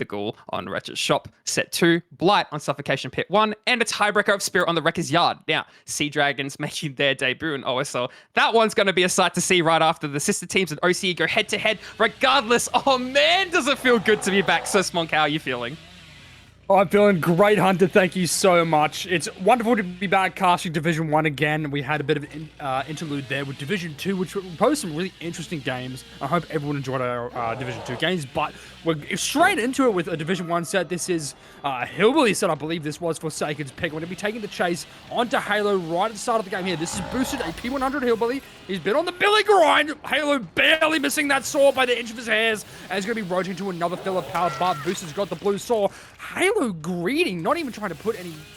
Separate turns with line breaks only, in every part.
the Ghoul on Wretched Shop. Set 2, Blight on Suffocation Pit 1, and a tiebreaker of Spirit on the Wrecker's Yard. Now, Sea Dragons making their debut in OSL. That one's going to be a sight to see right after the sister teams and OCE go head-to-head. Regardless, oh man, does it feel good to be back. So, Smonk, how are you feeling?
I'm feeling great, Hunter. Thank you so much. It's wonderful to be back casting Division 1 again. We had a bit of an interlude there with Division 2, which posed some really interesting games. I hope everyone enjoyed our Division 2 games, but we're straight into it with a Division 1 set. This is Hillbilly set, I believe this was Forsaken's pick. We're going to be taking the chase onto Halo right at the start of the game here. This is boosted a P100 Hillbilly. He's been on the Billy grind. Halo barely missing that saw by the inch of his hairs. And he's going to be rotating to another filler power, but Booster's got the blue saw. Halo greedy, not even trying to put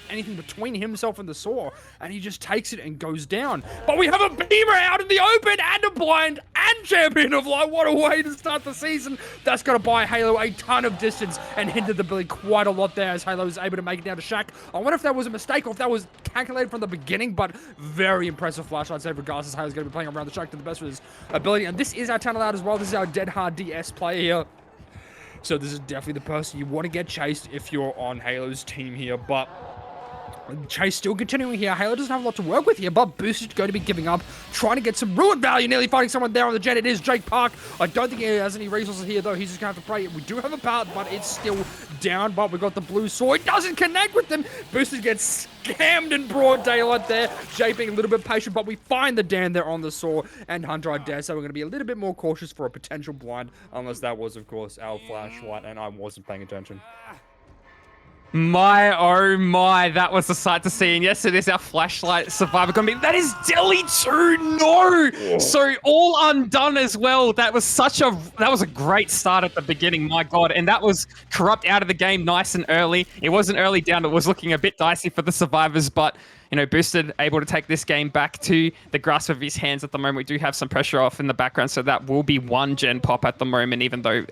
anything between himself and the saw, and he just takes it and goes down. But we have a Beamer out in the open, and a Blind, and Champion of Light. What a way to start the season. That's going to buy Halo a ton of distance and hinder the Billy quite a lot there as Halo is able to make it down to Shaq. I wonder if that was a mistake or if that was calculated from the beginning, but very impressive flashlight save regardless as Halo's going to be playing around the Shaq to the best of his ability. And this is our channel out as well. This is our Dead Hard DS player here. So this is definitely the person you want to get chased if you're on Halo's team here, but chase still continuing here. Halo doesn't have a lot to work with here, but Boost is going to be giving up, trying to get some ruin value, nearly fighting someone there on the jet. It is Jake Park. I don't think he has any resources here, though. He's just going to have to pray. We do have a pallet, but it's still down, but we've got the blue saw. It doesn't connect with them. Boosters gets scammed in broad daylight there. Jake being a little bit patient, but we find the Dan there on the saw, and Hunter, I dare say we're going to be a little bit more cautious for a potential blind, unless that was, of course, our flashlight, and I wasn't paying attention.
My, oh my, that was a sight to see. And yes, it is our flashlight survivor going to be. That is Delhi 2, no! Whoa. So all undone as well. That was a great start at the beginning, my God. And that was Corrupt out of the game nice and early. It wasn't early down. It was looking a bit dicey for the survivors, but you know, Boosted able to take this game back to the grasp of his hands at the moment. We do have some pressure off in the background, so that will be one gen pop at the moment, even though,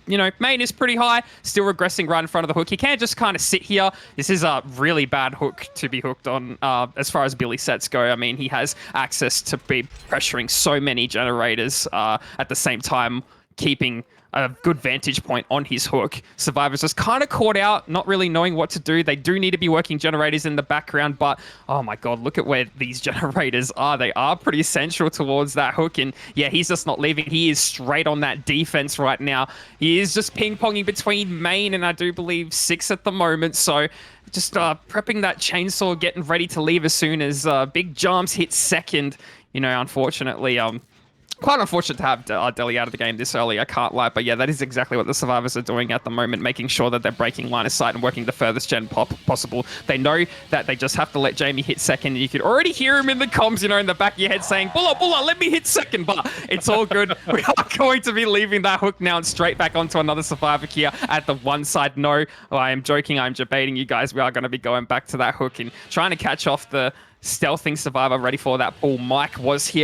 you know, main is pretty high, still regressing right in front of the hook. He can't just kind of sit here. This is a really bad hook to be hooked on as far as Billy sets go. I mean, he has access to be pressuring so many generators at the same time, keeping a good vantage point on his hook. Survivors just kind of caught out, not really knowing what to do. They do need to be working generators in the background, but oh my God, look at where these generators are. They are pretty central towards that hook, and yeah, he's just not leaving. He is straight on that defense right now. He is just ping-ponging between main and I do believe 6 at the moment, so just prepping that chainsaw, getting ready to leave as soon as Big Jumps hit second. You know, unfortunately, quite unfortunate to have Delhi out of the game this early, I can't lie. But yeah, that is exactly what the survivors are doing at the moment, making sure that they're breaking line of sight and working the furthest gen possible. They know that they just have to let Jamie hit second. You could already hear him in the comms, you know, in the back of your head saying, Bulla, Bulla, let me hit second. But it's all good. We are going to be leaving that hook now and straight back onto another survivor here at the one side. No, I am joking. I'm debating you guys. We are going to be going back to that hook and trying to catch off the stealthing survivor ready for that pull. Mike was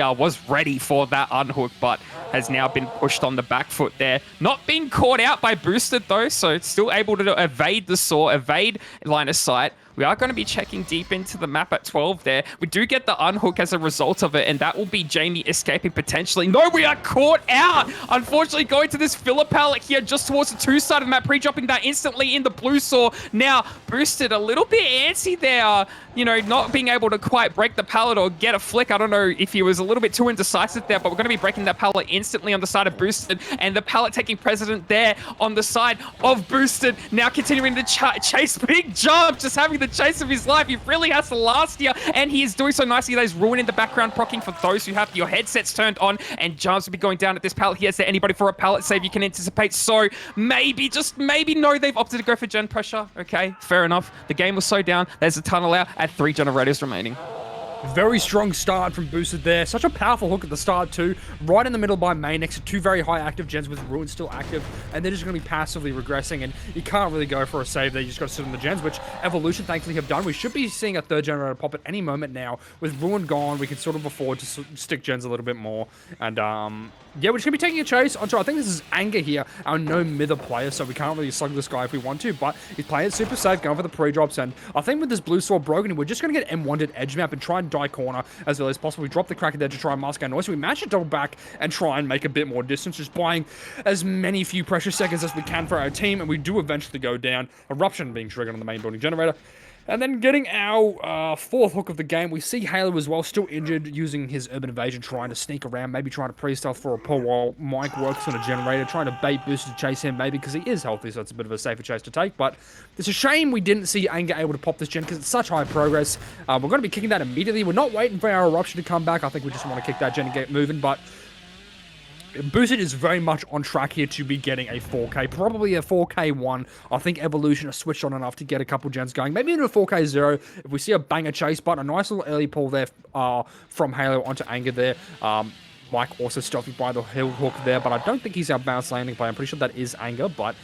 ready for that unhook, but has now been pushed on the back foot there. Not being caught out by Boosted though, so it's still able to evade the saw, evade line of sight. We are going to be checking deep into the map at 12 there. We do get the unhook as a result of it, and that will be Jamie escaping potentially. No, we are caught out! Unfortunately, going to this filler pallet here just towards the 2 side of the map, pre-dropping that instantly in the blue saw. Now, Boosted a little bit antsy there, you know, not being able to quite break the pallet or get a flick. I don't know if he was a little bit too indecisive there, but we're going to be breaking that pallet instantly on the side of Boosted, and the pallet taking precedent there on the side of Boosted. Now continuing to chase Big Jump, just having the chase of his life. He really has to last here, and he is doing so nicely. There's ruin in the background, procking for those who have your headsets turned on, and Jumps will be going down at this pallet here. Is there anybody for a pallet save you can anticipate? So maybe, just maybe, no, they've opted to go for gen pressure. Okay, fair enough. The game was so down. There's a tunnel out at 3 generators remaining.
Very strong start from Boosted there. Such a powerful hook at the start too. Right in the middle by main next to 2 very high active gens with Ruin still active. And they're just going to be passively regressing. And you can't really go for a save there. You just got to sit on the gens, which Evolution thankfully have done. We should be seeing a 3rd generator pop at any moment now. With Ruin gone, we can sort of afford to stick gens a little bit more. And yeah, we're just going to be taking a chase onto, I think this is Anger here, our no mither player. So we can't really slug this guy if we want to. But he's playing it super safe, going for the pre-drops. And I think with this blue sword broken, we're just going to get M1'd edge map and try and die corner as early as possible. We drop the Cracker there to try and mask our noise. We manage to double back and try and make a bit more distance, just buying as many few pressure seconds as we can for our team, and we do eventually go down. Eruption being triggered on the main building generator. And then getting our fourth hook of the game, we see Halo as well, still injured, using his Urban Evasion, trying to sneak around, maybe trying to pre-stealth for a pull while Mike works on a generator, trying to bait Booster to chase him, maybe because he is healthy, so it's a bit of a safer chase to take. But it's a shame we didn't see Anger able to pop this gen because it's such high progress. We're going to be kicking that immediately. We're not waiting for our Eruption to come back. I think we just want to kick that gen and get moving, but Boosted is very much on track here to be getting a 4K, probably a 4K 1. I think Evolution has switched on enough to get a couple gens going. Maybe even a 4K 0 if we see a banger chase, but a nice little early pull there from Halo onto Anger there. Mike also stealthy by the hill hook there, but I don't think he's our bounce landing play. I'm pretty sure that is Anger, but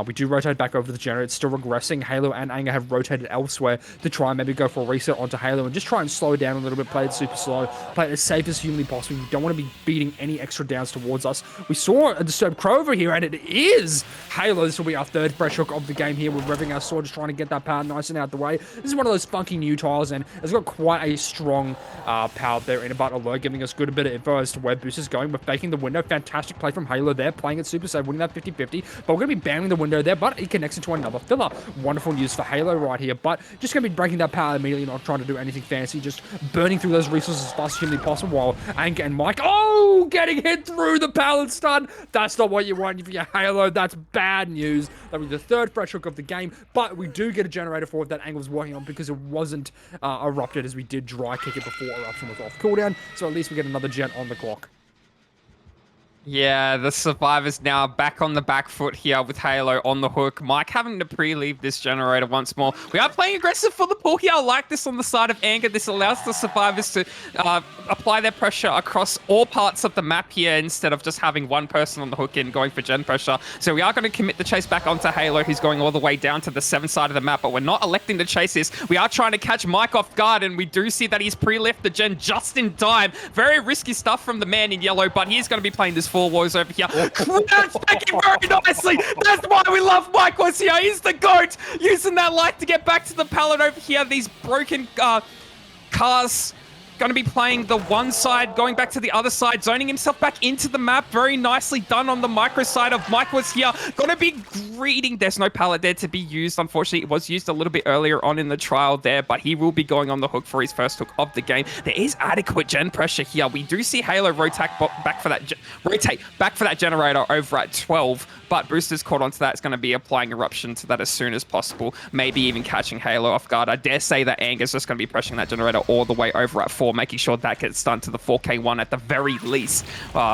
we do rotate back over to the generator. It's still regressing. Halo and Anger have rotated elsewhere to try and maybe go for a reset onto Halo and just try and slow down a little bit, play it super slow, play it as safe as humanly possible. We don't want to be beating any extra downs towards us. We saw a Disturbed Crow over here, and it is Halo. This will be our third fresh hook of the game here. We're revving our sword, just trying to get that power nice and out the way. This is one of those funky new tiles, and it's got quite a strong power there in about alert, giving us good a bit of info as to where Boost is going. We're faking the window. Fantastic play from Halo there, playing it super safe, winning that 50-50, but we're going to be bamming the window there, but it connects into another filler. Wonderful news for Halo right here, but just going to be breaking that power immediately, not trying to do anything fancy, just burning through those resources as fast as humanly possible while Anger and Mike, getting hit through the pallet stun. That's not what you want for your Halo. That's bad news. That was the third fresh hook of the game, but we do get a generator for it that Anger was working on because it wasn't erupted, as we did dry kick it before Eruption was off cooldown, so at least we get another gen on the clock.
Yeah, the Survivors now back on the back foot here with Halo on the hook. Mike having to pre-leave this generator once more. We are playing aggressive for the pull here. I like this on the side of Anger. This allows the Survivors to apply their pressure across all parts of the map here instead of just having one person on the hook and going for gen pressure. So we are going to commit the chase back onto Halo, who's going all the way down to the 7 side of the map, but we're not electing to chase this. We are trying to catch Mike off guard, and we do see that he's pre-left the gen just in time. Very risky stuff from the man in yellow, but he's going to be playing this 4 woes over here. Crouch back in very nicely. That's why we love Mike was here. He's the GOAT. Using that light to get back to the pallet over here. These broken cars going to be playing the one side, going back to the other side, zoning himself back into the map. Very nicely done on the micro side of Mike was here. Going to be greeting. There's no pallet there to be used. Unfortunately, it was used a little bit earlier on in the trial there, but he will be going on the hook for his first hook of the game. There is adequate gen pressure here. We do see Halo rotate back for that generator over at 12, but Booster's caught onto that. It's going to be applying Eruption to that as soon as possible, maybe even catching Halo off guard. I dare say that Anger's just going to be pressuring that generator all the way over at 4, making sure that gets done to the 4K1 at the very least,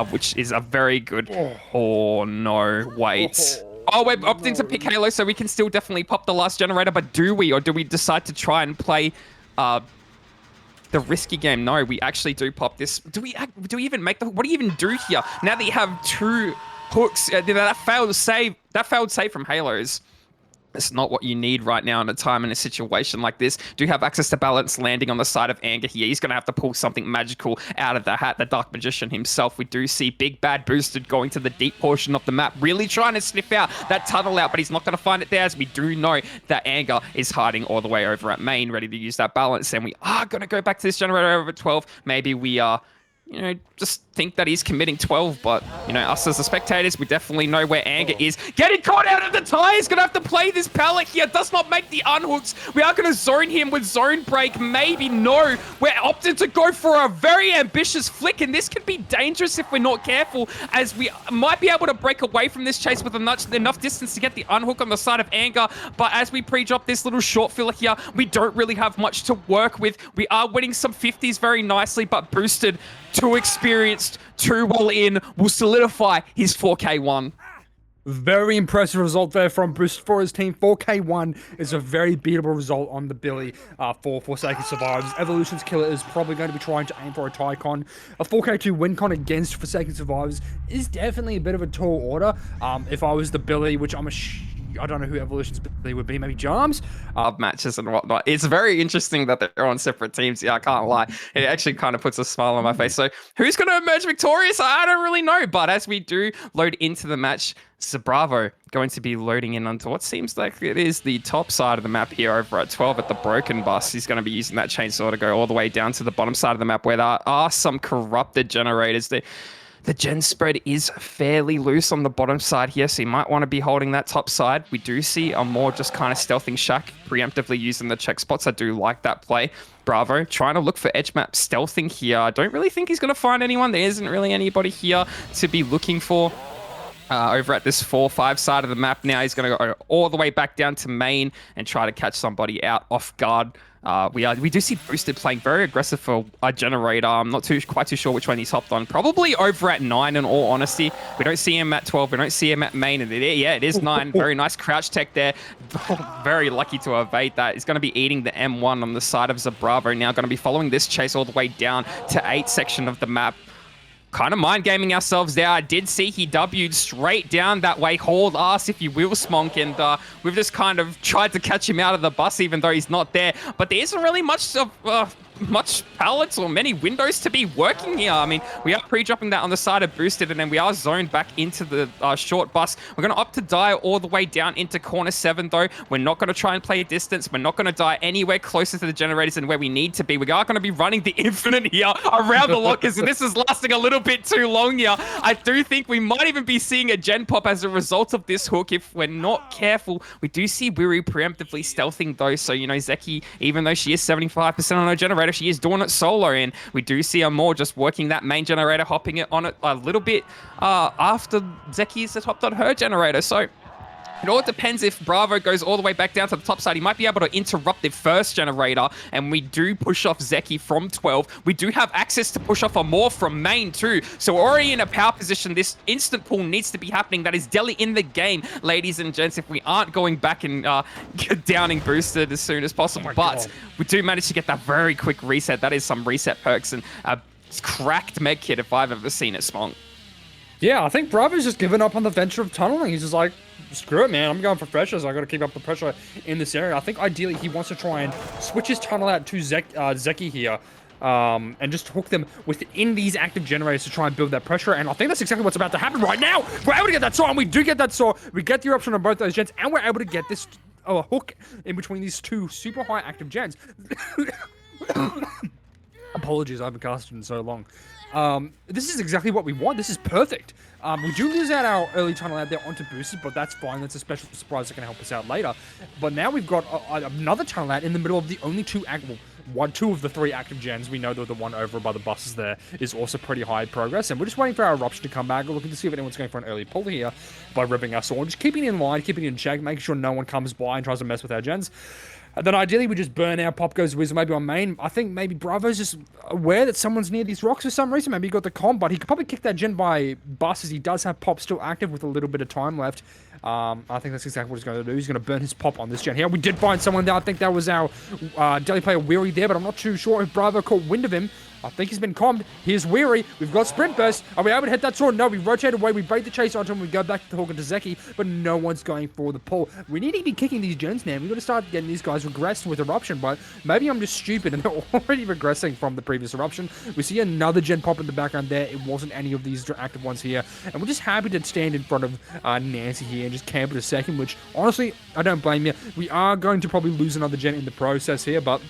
which is a very good... Oh, no, wait. Oh, we're opting to pick Halo, so we can still definitely pop the last generator, but do we? Or do we decide to try and play the risky game? No, we actually do pop this. Do we even make the... What do you even do here? Now that you have 2 hooks, that failed save from Halos. It's not what you need right now in a time in a situation like this. Do have access to balance landing on the side of Anger here. He's going to have to pull something magical out of the hat. The Dark Magician himself. We do see Big Bad Boosted going to the deep portion of the map, really trying to sniff out that tunnel out, but he's not going to find it there, as we do know that Anger is hiding all the way over at main, ready to use that balance. And we are going to go back to this generator over at 12. Maybe we are... just think that he's committing 12, but, us as the spectators, we definitely know where Anger is. Getting caught out of the tie, he's going to have to play this pallet here. Does not make the unhooks. We are going to zone him with zone break. Maybe no. We're opted to go for a very ambitious flick, and this could be dangerous if we're not careful, as we might be able to break away from this chase with enough distance to get the unhook on the side of Anger. But as we pre-drop this little short filler here, we don't really have much to work with. We are winning some 50s very nicely, but Boosted, too experienced, too well in, will solidify his 4K1.
Very impressive result there from Boost for his team. 4K1 is a very beatable result on the Billy for Forsaken Survivors. Evolution's killer is probably going to be trying to aim for a Tycon. A 4K2 win con against Forsaken Survivors is definitely a bit of a tall order. If I was the Billy, which I'm I don't know who Evolution's they would be. Maybe Jarms.
Matches and whatnot. It's very interesting that they're on separate teams. Yeah, I can't lie. It actually kind of puts a smile on my face. So who's going to emerge victorious? I don't really know. But as we do load into the match, Zabravo going to be loading in onto what seems like it is the top side of the map here over at 12 at the Broken Bus. He's going to be using that chainsaw to go all the way down to the bottom side of the map where there are some corrupted generators. The gen spread is fairly loose on the bottom side here, so you might want to be holding that top side. We do see a more just kind of stealthing Shaq preemptively using the check spots. I do like that play. Bravo trying to look for edge map stealthing here. I don't really think he's going to find anyone. There isn't really anybody here to be looking for. Over at this 4-5 side of the map now, he's going to go all the way back down to main and try to catch somebody out off guard. We do see Boosted playing very aggressive for a generator. I'm not quite too sure which one he's hopped on. Probably over at 9 in all honesty. We don't see him at 12. We don't see him at main. And yeah, it is 9. Very nice crouch tech there. Very lucky to evade that. He's going to be eating the M1 on the side of Zabravo now. Going to be following this chase all the way down to 8 section of the map. Kind of mind gaming ourselves there. I did see he W'd straight down that way, hauled ass if you will, Smonk, and we've just kind of tried to catch him out of the bus even though he's not there. But there isn't really much pallets or many windows to be working here. I mean, we are pre-dropping that on the side of Boosted, and then we are zoned back into the short bus. We're going to opt to die all the way down into corner 7, though. We're not going to try and play a distance. We're not going to die anywhere closer to the generators than where we need to be. We are going to be running the infinite here around the lockers, and this is lasting a little bit too long here. I do think we might even be seeing a gen pop as a result of this hook if we're not careful. We do see Weary preemptively stealthing, though, so, you know, Zeki, even though she is 75% on her generator, she is doing it solo, and we do see her more just working that main generator, hopping it on it a little bit after Zeki's hopped on her generator. So it all depends if Bravo goes all the way back down to the top side. He might be able to interrupt the first generator, and we do push off Zeki from 12. We do have access to push off a more from main too. So we're already in a power position. This instant pull needs to be happening. That is Delhi in the game, ladies and gents, if we aren't going back and downing Boosted as soon as possible. But we do manage to get that very quick reset. That is some reset perks and a cracked med kit if I've ever seen it, Smong.
Yeah, I think Bravo's just given up on the venture of tunneling. He's just like, screw it, man. I'm going for pressure, so I got to keep up the pressure in this area. I think ideally he wants to try and switch his tunnel out to Zeki here, and just hook them within these active generators to try and build that pressure. And I think that's exactly what's about to happen right now. We're able to get that saw, and we do get that saw. We get the option on both those gens, and we're able to get this hook in between these two super high active gens. Apologies, I haven't casted in so long. This is exactly what we want. This is perfect. We do lose out our early tunnel out there onto Boosted, but that's fine. That's a special surprise that can help us out later. But now we've got another tunnel out in the middle of the only two of the 3 active gens. We know that the one over by the buses there is also pretty high progress, and we're just waiting for our eruption to come back. We're looking to see if anyone's going for an early pull here by ripping our sword. Just keeping it in line, keeping it in check, making sure no one comes by and tries to mess with our gens. And then ideally we just burn our Pop Goes Wizard maybe on main. I think maybe Bravo's just aware that someone's near these rocks for some reason. Maybe he got the comp, but he could probably kick that gen by bus as he does have Pop still active with a little bit of time left. I think that's exactly what he's going to do. He's going to burn his Pop on this gen here. We did find someone there. I think that was our Delhi player Weary there, but I'm not too sure if Bravo caught wind of him. I think he's been calmed. Here's Weary. We've got Sprint Burst. Are we able to hit that sword? No, we rotate away. We bait the chase onto him. We go back to the hook into Zeki, but no one's going for the pull. We need to be kicking these gens, man. We've got to start getting these guys regressed with Eruption, but maybe I'm just stupid and they're already regressing from the previous Eruption. We see another gen pop in the background there. It wasn't any of these active ones here, and we're just happy to stand in front of Nancy here and just camp it a second, which, honestly, I don't blame you. We are going to probably lose another gen in the process here, but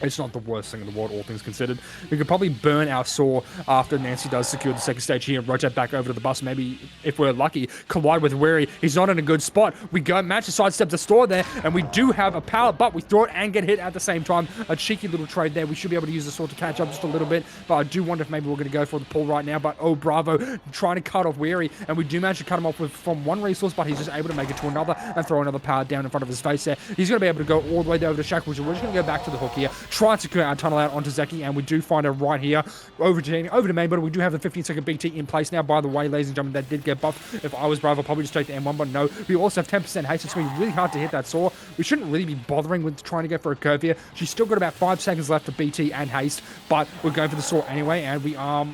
it's not the worst thing in the world, all things considered. We could probably burn our saw after Nancy does secure the second stage here and rotate back over to the bus. Maybe, if we're lucky, collide with Weary. He's not in a good spot. We go match the sidestep the store there, and we do have a pallet, but we throw it and get hit at the same time. A cheeky little trade there. We should be able to use the sword to catch up just a little bit, but I do wonder if maybe we're going to go for the pull right now. But, oh, Bravo, trying to cut off Weary, and we do manage to cut him off from one resource, but he's just able to make it to another and throw another pallet down in front of his face there. He's going to be able to go all the way over to Shackles. We're just going to go back to the hook here. try and secure our tunnel out onto Zeki, and we do find her right here over to main, but we do have the 15-second BT in place now. By the way, ladies and gentlemen, that did get buffed. If I was Bravo, I'd probably just take the M1, but no. We also have 10% haste. It's going to be really hard to hit that saw. We shouldn't really be bothering with trying to go for a curve here. She's still got about 5 seconds left to BT and haste, but we're going for the saw anyway, and we are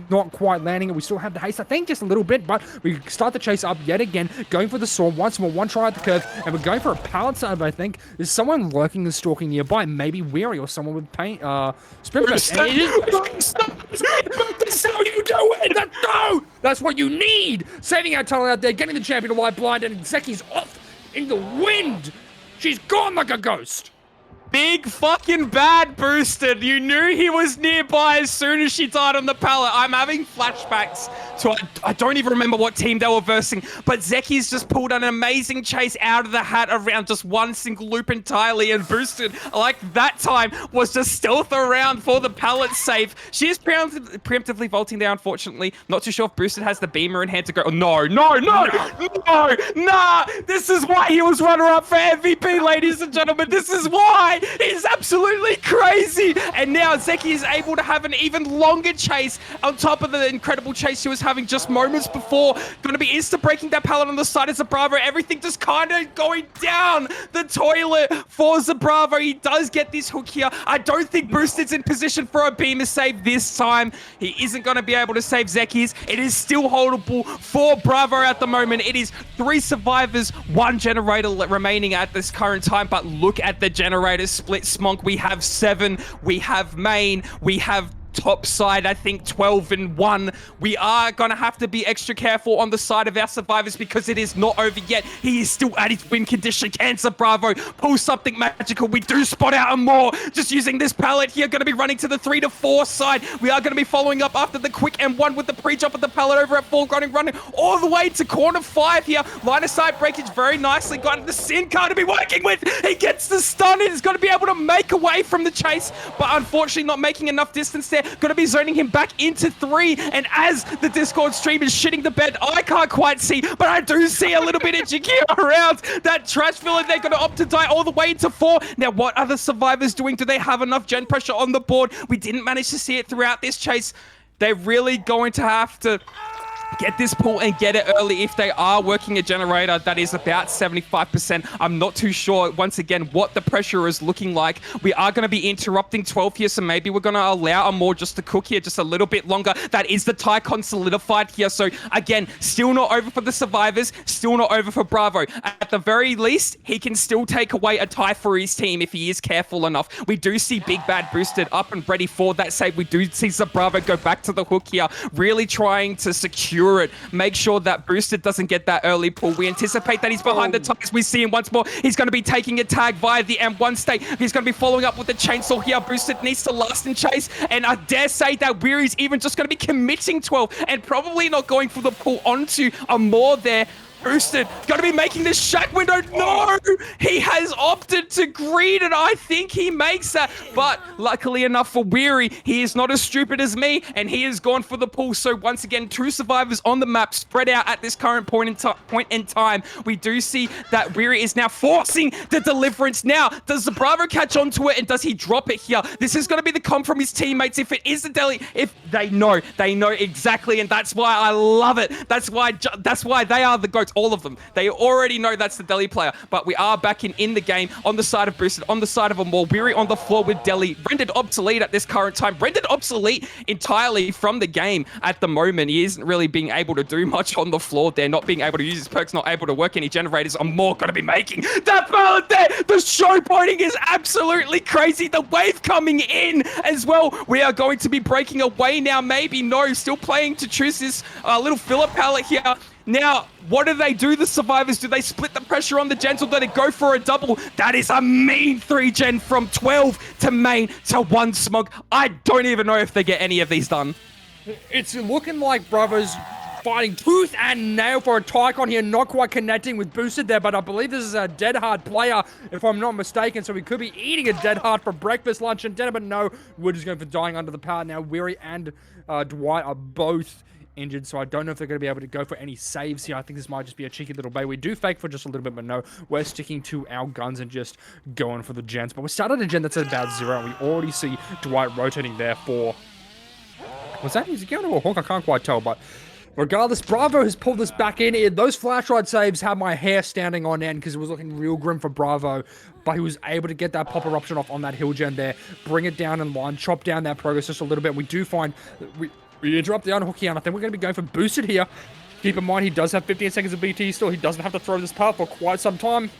not quite landing it. We still have the haste, I think, just a little bit, but we start the chase up yet again, going for the saw once more, one try at the curve, and we're going for a pallet save, I think. There's someone lurking and stalking nearby, maybe Weary or someone with paint, sprint burst. And it is. That's how you do it! No! That's what you need! Saving our tunnel out there, getting the champion alive blind, and Zeki's off in the wind! She's gone like a ghost!
Big fucking bad Boosted. You knew he was nearby as soon as she died on the pallet. I'm having flashbacks to, I don't even remember what team they were versing, but Zeki's just pulled an amazing chase out of the hat around just one single loop entirely, and Boosted, like that time, was just stealth around for the pallet save. She is preemptively vaulting there, unfortunately. Not too sure if Boosted has the beamer in hand to go. Oh, no. Nah. This is why he was runner-up for MVP, ladies and gentlemen. This is why. It's absolutely crazy. And now Zeki is able to have an even longer chase on top of the incredible chase she was having just moments before. Going to be insta-breaking that pallet on the side of Zabravo. Everything just kind of going down the toilet for Zabravo. He does get this hook here. I don't think Boosted's in position for a beamer save this time. He isn't going to be able to save Zeki's. It is still holdable for Bravo at the moment. It is 3 survivors, 1 generator remaining at this current time. But look at the generators split. Smonk, we have 7. We have main. We have top side, I think 12 and 1. We are gonna have to be extra careful on the side of our survivors because it is not over yet. He is still at his win condition. Can Zabravo pull something magical? We do spot out and more. Just using this pallet here, gonna be running to the 3 to 4 side. We are gonna be following up after the quick M1 with the pre-jump of the pallet over at 4, running all the way to corner 5 here. Line of sight breakage very nicely. Got the Sin car to be working with. He gets the stun and is gonna be able to make away from the chase, but unfortunately not making enough distance there. Going to be zoning him back into 3, and as the Discord stream is shitting the bed, I can't quite see, but I do see a little bit of Jakir around that trash villain. They're going to opt to die all the way into 4. Now, what are the survivors doing? Do they have enough gen pressure on the board? We didn't manage to see it throughout this chase. They're really going to have to get this pull and get it early if they are working a generator that is about 75%. I'm not too sure, once again, what the pressure is looking like. We are going to be interrupting 12 here, so maybe we're going to allow Amor just to cook here just a little bit longer. That is the Tycon solidified here. So, again, still not over for the survivors, still not over for Bravo. At the very least, he can still take away a tie for his team if he is careful enough. We do see Big Bad Boosted up and ready for that save. We do see Zabravo go back to the hook here, really trying to secure it. Make sure that Boosted doesn't get that early pull. We anticipate that he's behind the ties. We see him once more. He's going to be taking a tag via the M1 state. He's going to be following up with the chainsaw here. Boosted needs to last and chase. And I dare say that Weary's even just going to be committing 12 and probably not going for the pull onto Amor there. Boosted, going to be making this shack window. No! He has opted to greed, and I think he makes that. But luckily enough for Weary, he is not as stupid as me, and he has gone for the pull. So once again, 2 survivors on the map, spread out at this current point in time. We do see that Weary is now forcing the deliverance. Now, does Zabravo catch onto it, and does he drop it here? This is going to be the comp from his teammates. If it is the deli, if they know exactly, and that's why I love it. That's why they are the GOATs. All of them. They already know that's the Deli player, but we are back in the game on the side of Boosted, on the side of Amor. Weary on the floor with Deli. Rendered obsolete at this current time. Rendered obsolete entirely from the game at the moment. He isn't really being able to do much on the floor there, not being able to use his perks, not able to work any generators. Amor going to be making that pallet there. The showboating is absolutely crazy. The wave coming in as well. We are going to be breaking away now. Maybe no. Still playing to choose this little filler pallet here. Now, what do they do, the survivors? Do they split the pressure on the gens, or do they go for a double? That is a mean 3-gen from 12 to main to 1 Smog. I don't even know if they get any of these done.
It's looking like Bravo's fighting tooth and nail for a Tycon here, not quite connecting with Boosted there, but I believe this is a Dead Hard player, if I'm not mistaken, so we could be eating a Dead Hard for breakfast, lunch, and dinner, but no, we're just going for dying under the power now. Weary and Dwight are both injured, so I don't know if they're going to be able to go for any saves here. I think this might just be a cheeky little bait. We do fake for just a little bit, but no, we're sticking to our guns and just going for the gens. But we started a gen that's at about 0, and we already see Dwight rotating there for... Was that? Is he going to a Hawk? I can't quite tell, but... Regardless, Bravo has pulled us back in. Those flashlight saves had my hair standing on end because it was looking real grim for Bravo. But he was able to get that pop eruption off on that hill gen there, bring it down in line, chop down that progress just a little bit. We do find... We interrupt the unhook here, and I think we're going to be going for boosted here. Keep in mind, he does have 15 seconds of BT still. He doesn't have to throw this part for quite some time.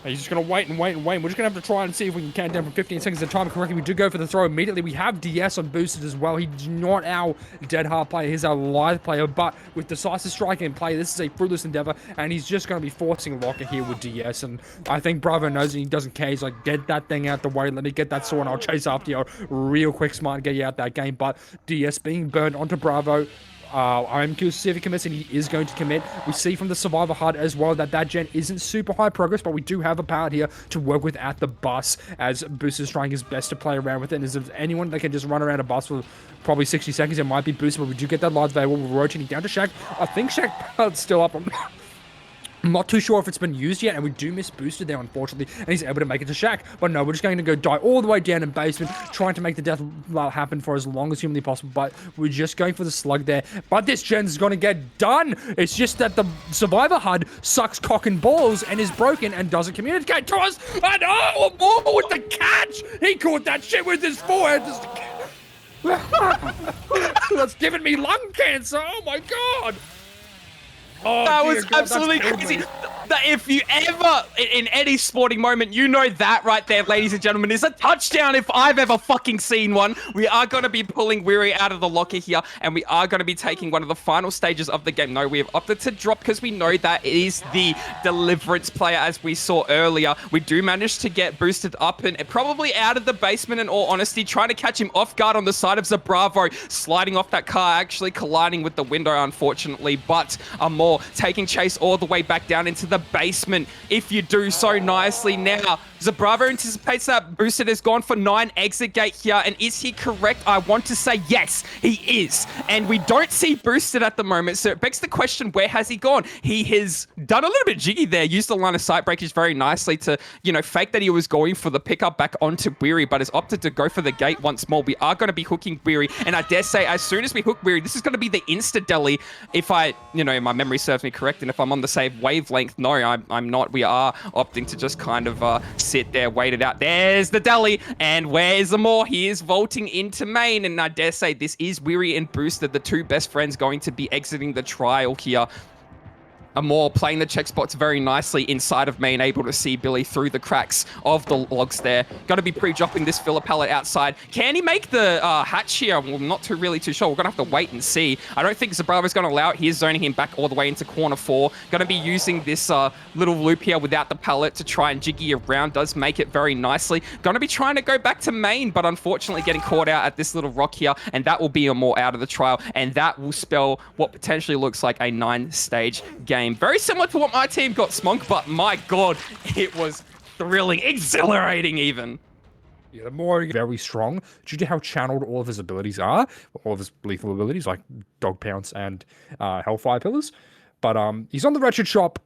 He's just going to wait and wait and wait. We're just going to have to try and see if we can count down from 15 seconds at a time correctly. We do go for the throw immediately. We have DS on boosted as well. He's not our dead hard player. He's our live player. But with decisive strike in play, this is a fruitless endeavor. And he's just going to be forcing Locker here with DS. And I think Bravo knows he doesn't care. He's like, get that thing out the way. Let me get that sword and I'll chase after you real quick, smart, and get you out that game. But DS being burned onto Bravo. I'm curious to see if he commits, and he is going to commit. We see from the Survivor HUD as well that gen isn't super high progress, but we do have a pallet here to work with at the bus, as Boost is trying his best to play around with it. And is there anyone that can just run around a bus for probably 60 seconds, it might be Boost, but we do get that live available. We're rotating down to Shaq. I think Shaq pallet's still up. I'm not too sure if it's been used yet, and we do miss boosted there, unfortunately, and he's able to make it to Shaq. But no, we're just going to go die all the way down in basement, trying to make the death happen for as long as humanly possible, but we're just going for the slug there. But this gen's going to get done. It's just that the Survivor HUD sucks cock and balls and is broken and doesn't communicate to us. And oh, more with the catch! He caught that shit with his forehead. That's giving me lung cancer. Oh my god. Oh,
that was absolutely crazy. If you ever, in any sporting moment, you know that right there, ladies and gentlemen, is a touchdown if I've ever fucking seen one. We are going to be pulling Weary out of the locker here, and we are going to be taking one of the final stages of the game. No, we have opted to drop because we know that it is the Deliverance player, as we saw earlier. We do manage to get boosted up and probably out of the basement, in all honesty, trying to catch him off guard on the side of Zabravo, sliding off that car, actually colliding with the window, unfortunately, but Amor taking chase all the way back down into the basement. If you do so nicely now, Zabravo anticipates that boosted has gone for 9 exit gate here, and is he correct? I want to say yes, he is. And we don't see boosted at the moment, so it begs the question, where has he gone? He has done a little bit jiggy there, used the line of sight breakage very nicely to, you know, fake that he was going for the pickup back onto Weary, but has opted to go for the gate once more. We are going to be hooking Weary, and I dare say, as soon as we hook Weary, this is going to be the insta-deli, if I, you know, my memory serves me correct, and if I'm on the same wavelength. No, I'm not. We are opting to just kind of sit there, wait it out. There's the deli, and where's the more? He is vaulting into main, and I dare say this is Weary and Boosted, the two best friends going to be exiting the trial here. Amor playing the check spots very nicely inside of main, able to see Billy through the cracks of the logs there. Going to be pre-dropping this filler pallet outside. Can he make the hatch here? Well, not really too sure. We're going to have to wait and see. I don't think Zabravo's going to allow it. He is zoning him back all the way into corner 4. Going to be using this little loop here without the pallet to try and jiggy around. Does make it very nicely. Going to be trying to go back to main, but unfortunately getting caught out at this little rock here, and that will be Amor out of the trial, and that will spell what potentially looks like a 9-stage game. Very similar to what my team got, Smonk, but my god, it was thrilling, exhilarating even.
Yeah, the more very strong due to how channeled all of his abilities are, all of his lethal abilities like Dog Pounce and Hellfire Pillars. But he's on the Wretched Shop.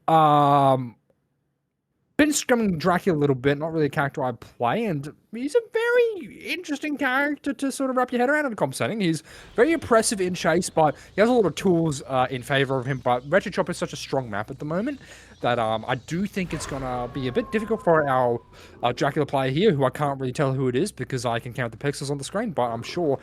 Been scumming Dracula a little bit, not really a character I play, and he's a very interesting character to sort of wrap your head around in a comp setting. He's very impressive in chase, but he has a lot of tools in favor of him. But Wretched Shop is such a strong map at the moment that I do think it's going to be a bit difficult for our Dracula player here, who I can't really tell who it is because I can count the pixels on the screen, but I'm sure...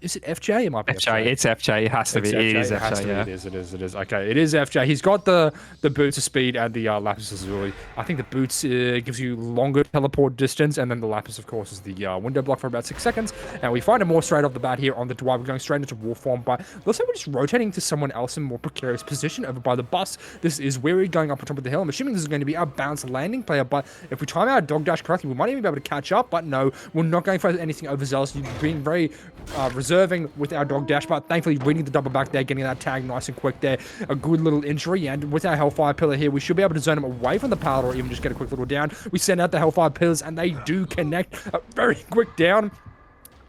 is it FJ? It might be
FJ. It's FJ. It has to be. It is FJ. Yeah.
It is. Okay, it is FJ. He's got the boots of speed and the lapis lazuli. I think the boots gives you longer teleport distance, and then the lapis, of course, is the window block for about 6 seconds. And we find it more straight off the bat here on the Dwight. We're going straight into war form, but looks like we're just rotating to someone else in a more precarious position over by the bus. This is Weary going up on top of the hill. I'm assuming this is going to be our balanced landing player, but if we time our dog dash correctly, we might even be able to catch up. But no, we're not going for anything overzealous. You've been very reserving with our dog dash, but thankfully reading the double back there, getting that tag nice and quick there. A good little injury, and with our Hellfire Pillar here, we should be able to zone him away from the pallet or even just get a quick little down. We send out the Hellfire Pillars, and they do connect. A very quick down.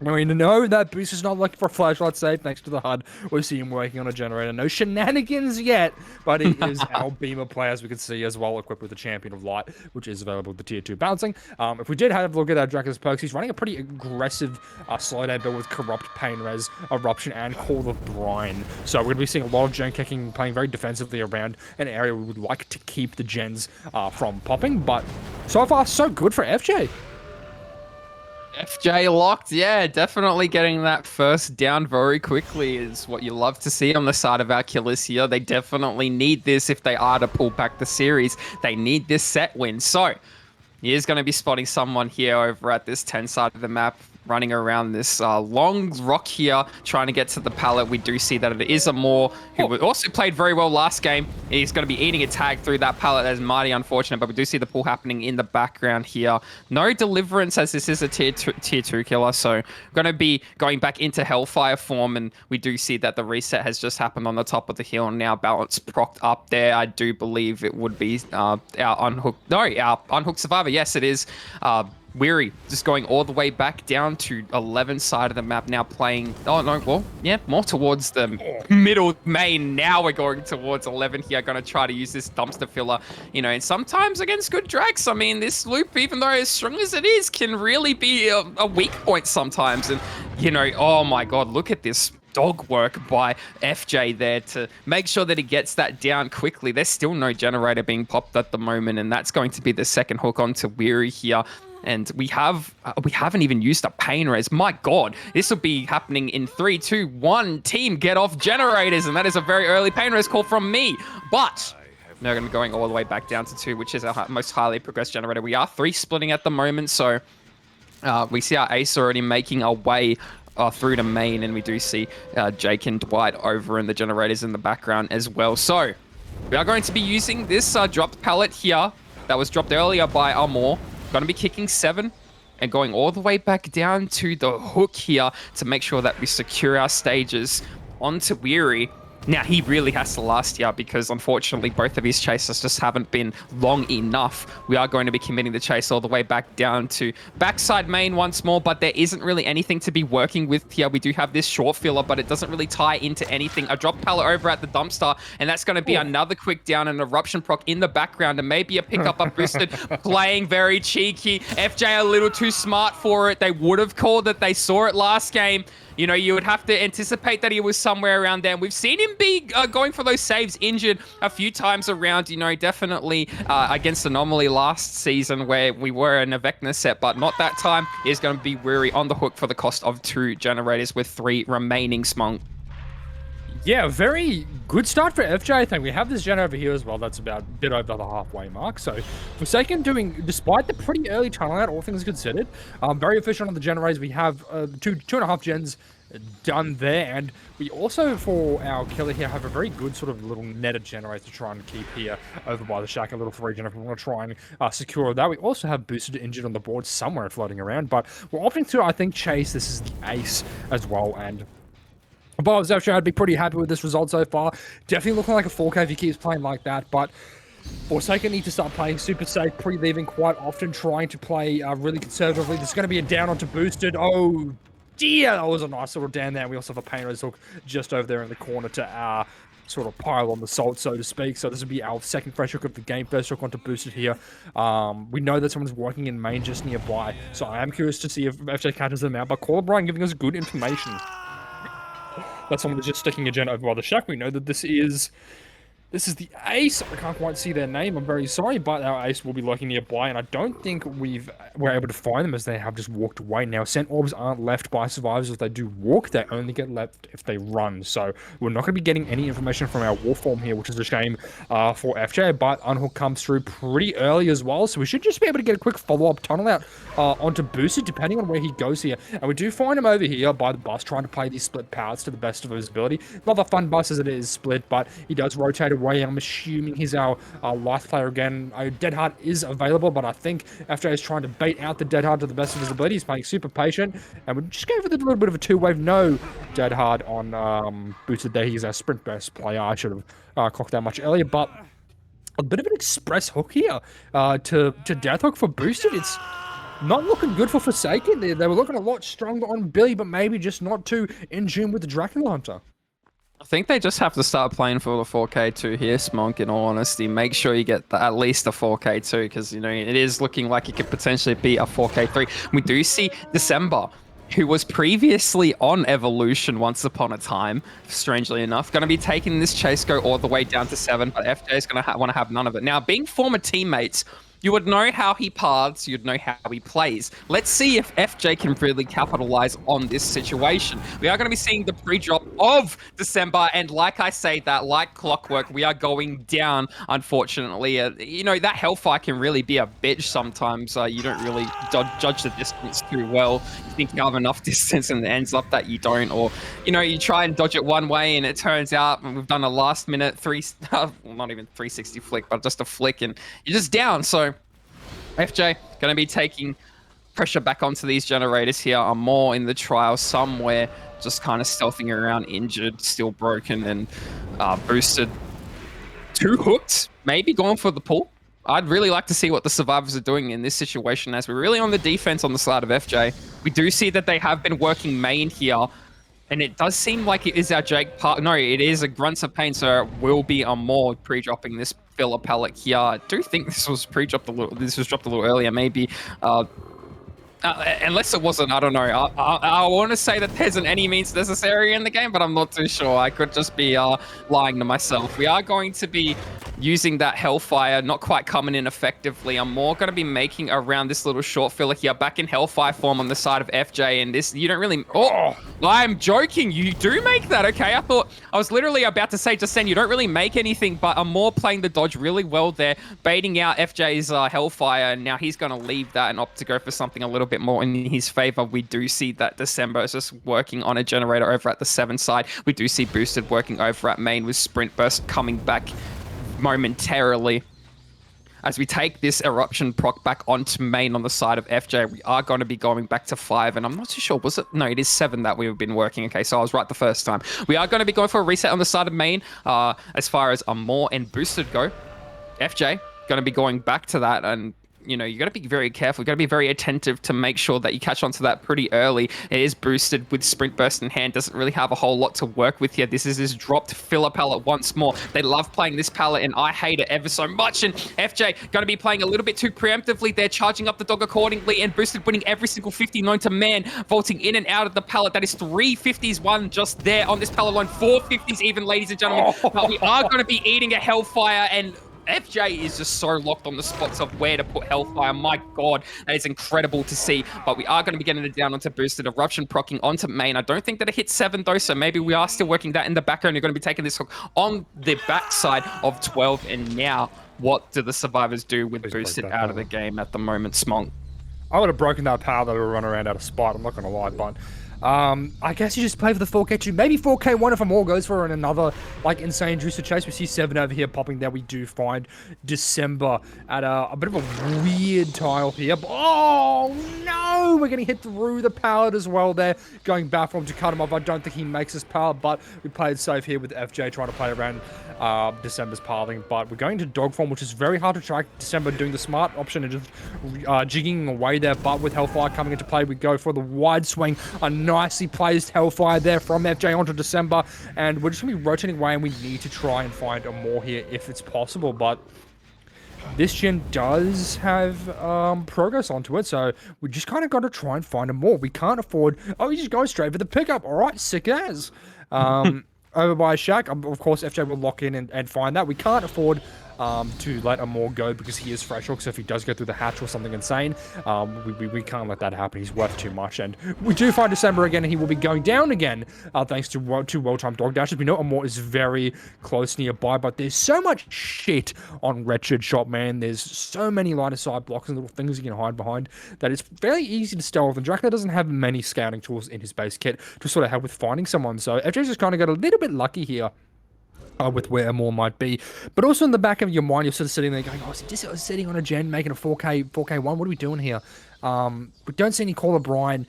We know that Boost is not looking for a flashlight save thanks to the HUD. We see him working on a generator. No shenanigans yet, but he is our beamer player, as we can see, as well, equipped with the Champion of Light, which is available with the tier 2 balancing. If we did have a look at our Draco's perks, he's running a pretty aggressive slowdown build with Corrupt, Pain Res, Eruption, and Call of Brine. So we're going to be seeing a lot of gen kicking, playing very defensively around an area we would like to keep the gens from popping, but so far, so good for FJ.
FJ locked, yeah, definitely getting that first down very quickly is what you love to see on the side of our killers here. They definitely need this if they are to pull back the series. They need this set win. So he is going to be spotting someone here over at this 10 side of the map, running around this long rock here, trying to get to the pallet. We do see that it is a Moore, who also played very well last game. He's going to be eating a tag through that pallet. That is mighty unfortunate, but we do see the pull happening in the background here. No deliverance, as this is a tier 2 killer, so we're going to be going back into Hellfire form, and we do see that the reset has just happened on the top of the hill, and now Balance procced up there. I do believe it would be our Unhooked Survivor. Yes, it is. Weary just going all the way back down to 11 side of the map, now playing, more towards the middle main. Now we're going towards 11 here, going to try to use this dumpster filler, and sometimes against good drags, I mean, this loop, even though as strong as it is, can really be a weak point sometimes. And, oh my God, look at this dog work by FJ there to make sure that he gets that down quickly. There's still no generator being popped at the moment, and that's going to be the second hook onto Weary here. And we haven't even used a pain res. My God, this will be happening in 3, 2, 1. Team, get off generators, and that is a very early pain res call from me. But they're going to be going all the way back down to 2, which is our most highly progressed generator. We are 3 splitting at the moment, so we see our ace already making our way through to main, and we do see Jake and Dwight over in the generators in the background as well. So we are going to be using this dropped pallet here that was dropped earlier by Amor. Going to be kicking 7 and going all the way back down to the hook here to make sure that we secure our stages onto Weary. Now, he really has to last here because, unfortunately, both of his chases just haven't been long enough. We are going to be committing the chase all the way back down to backside main once more, but there isn't really anything to be working with here. We do have this short filler, but it doesn't really tie into anything. A drop pallet over at the dumpster, and that's going to be another quick down, an eruption proc in the background, and maybe a pickup up boosted, playing very cheeky. FJ a little too smart for it. They would have called it. They saw it last game. You would have to anticipate that he was somewhere around there. And we've seen him be going for those saves injured a few times around, definitely against Anomaly last season where we were in a Vecna set, but not that time. He's going to be Weary on the hook for the cost of 2 generators with 3 remaining Smunk.
Yeah, very good start for FJ, I think. We have this gen over here as well. That's about a bit over the halfway mark. So Forsaken doing, despite the pretty early tunnel out, all things considered, very efficient on the generators. We have 2.5 gens done there. And we also, for our killer here, have a very good sort of little netted generator to try and keep here over by the shack. A little free gen if we want to try and secure that. We also have boosted injured on the board somewhere floating around. But we're opting to, I think, chase. This is the ace as well. And Bob's actually, I'd be pretty happy with this result so far. Definitely looking like a 4K if he keeps playing like that, but Forsaken need to start playing super safe, pre-leaving quite often, trying to play really conservatively. There's going to be a down onto boosted. Oh dear, that was a nice little down there. We also have a pain res hook just over there in the corner to sort of pile on the salt, so to speak. So this will be our second fresh hook of the game. First hook onto boosted here. We know that someone's working in main just nearby, so I am curious to see if FJ catches them out, but Call of Brine giving us good information. That's someone that's just sticking a gen over by the shack. We know that this is the ace. I can't quite see their name. I'm very sorry, but our ace will be lurking nearby, and I don't think we're able to find them as they have just walked away. Now, scent orbs aren't left by survivors if they do walk. They only get left if they run. So we're not going to be getting any information from our wolf form here, which is a shame for FJ, but Unhook comes through pretty early as well, so we should just be able to get a quick follow-up tunnel out onto Boosted, depending on where he goes here. And we do find him over here by the bus, trying to play these split pallets to the best of his ability. Not a fun bus as it is split, but he does rotate away. I'm assuming he's our life player again. Dead Hard is available, but I think FJ is trying to bait out the Dead Hard to the best of his ability. He's playing super patient, and we're just going for a little bit of a two-wave. No Dead Hard on Boosted there. He's our sprint burst player. I should have clocked that much earlier, but a bit of an express hook here to Death Hook for Boosted. not looking good for Forsaken. They were looking a lot stronger on Billy, but maybe just not too in tune with the Dracula Hunter.
I think they just have to start playing for the 4K2 here, Smonk, in all honesty. Make sure you get at least a 4K2, because, you know, it is looking like it could potentially be a 4K3. We do see December, who was previously on Evolution once upon a time, strangely enough, going to be taking this chase go all the way down to 7, but FJ is going to want to have none of it. Now, being former teammates, you would know how he paths, you'd know how he plays. Let's see if FJ can really capitalize on this situation. We are going to be seeing the pre-drop of December, and like I say that, like clockwork, we are going down, unfortunately. You know, that Hellfire can really be a bitch sometimes. You don't really judge the distance too well. You think you have enough distance and it ends up that you don't, or, you know, you try and dodge it one way and it turns out, and we've done a last minute well, not even 360 flick, but just a flick, and you're just down. So FJ going to be taking pressure back onto these generators here. Are more in the trial somewhere, just kind of stealthing around, injured, still broken, and boosted. 2 hooked, maybe going for the pull. I'd really like to see what the survivors are doing in this situation, as we're really on the defense on the side of FJ. We do see that they have been working main here, and it does seem like it is our Jake part. No, it is a Grunts of Pain, so it will be a more pre-dropping this filler pellet here. I do think this was pre-dropped a little. This was dropped a little earlier, maybe. Unless it wasn't, I don't know. I want to say that there's an any means necessary in the game, but I'm not too sure. I could just be lying to myself. We are going to be using that Hellfire, not quite coming in effectively. I'm more going to be making around this little short filler here, back in Hellfire form on the side of FJ, and this, you don't really... Oh, I'm joking. You do make that, okay? I thought, I was literally about to say just then, you don't really make anything, but I'm more playing the dodge really well there, baiting out FJ's Hellfire, and now he's going to leave that and opt to go for something a little bit more in his favor. We do see that December is just working on a generator over at the 7 side. We do see Boosted working over at main with Sprint Burst coming back momentarily. As we take this Eruption proc back onto main on the side of FJ, we are going to be going back to 5, and I'm not too sure, was it? No, it is 7 that we've been working. Okay, so I was right the first time. We are going to be going for a reset on the side of main. As far as Amor and Boosted go, FJ going to be going back to that, and you know, you got to be very careful. You got to be very attentive to make sure that you catch onto that pretty early. It is boosted with Sprint Burst in hand. Doesn't really have a whole lot to work with here. This is his dropped filler pallet once more. They love playing this pallet, and I hate it ever so much. And FJ going to be playing a little bit too preemptively. They're charging up the dog accordingly, and Boosted winning every single 50 known to man, vaulting in and out of the pallet. That is 3 50s won just there on this pallet alone. 4 50s even, ladies and gentlemen. But we are going to be eating a Hellfire, and FJ is just so locked on the spots of where to put Hellfire. My God, that is incredible to see. But we are going to be getting it down onto Boosted. Eruption procking onto main. I don't think that it hits 7 though, so maybe we are still working that in the background. You're going to be taking this hook on the backside of 12. And now, what do the survivors do with Boosted out of the game at the moment, Smonk?
I would have broken that power that would run around out of spot. I'm not going to lie, but I guess you just play for the 4K2, maybe 4K1 if Amor goes for another like insane juicer chase. We see 7 over here popping there. We do find December at a bit of a weird tile here. Oh no, we're getting hit through the pallet as well there, going back for him to cut him off. I don't think he makes this pallet, but we played safe here with FJ trying to play around December's pathing. But we're going to dog form, which is very hard to track. December doing the smart option and just jigging away there, but with Hellfire coming into play, we go for the wide swing. Nicely placed Hellfire there from FJ onto December, and we're just going to be rotating away, and we need to try and find a more here if it's possible, but this gen does have progress onto it, so we just kind of got to try and find a more. We can't afford... Oh, he's just going straight for the pickup. All right, sick as. Over by Shaq. Of course, FJ will lock in and find that. We can't afford to let Amor go because he is fresh hook, so if he does go through the hatch or something insane, we can't let that happen. He's worth too much, and we do find December again, and he will be going down again thanks to 2 well-timed dog dashes. We know Amor is very close nearby, but there's so much shit on Wretched Shop, man. There's so many line-of-sight blocks and little things you can hide behind that it's very easy to stealth, and Dracula doesn't have many scouting tools in his base kit to sort of help with finding someone, so FJ's just kind of got a little bit lucky here with where Amor might be. But also in the back of your mind, you're sort of sitting there going, oh, is this sitting on a gen, making a 4K1? What are we doing here? We don't see any Call O'Brien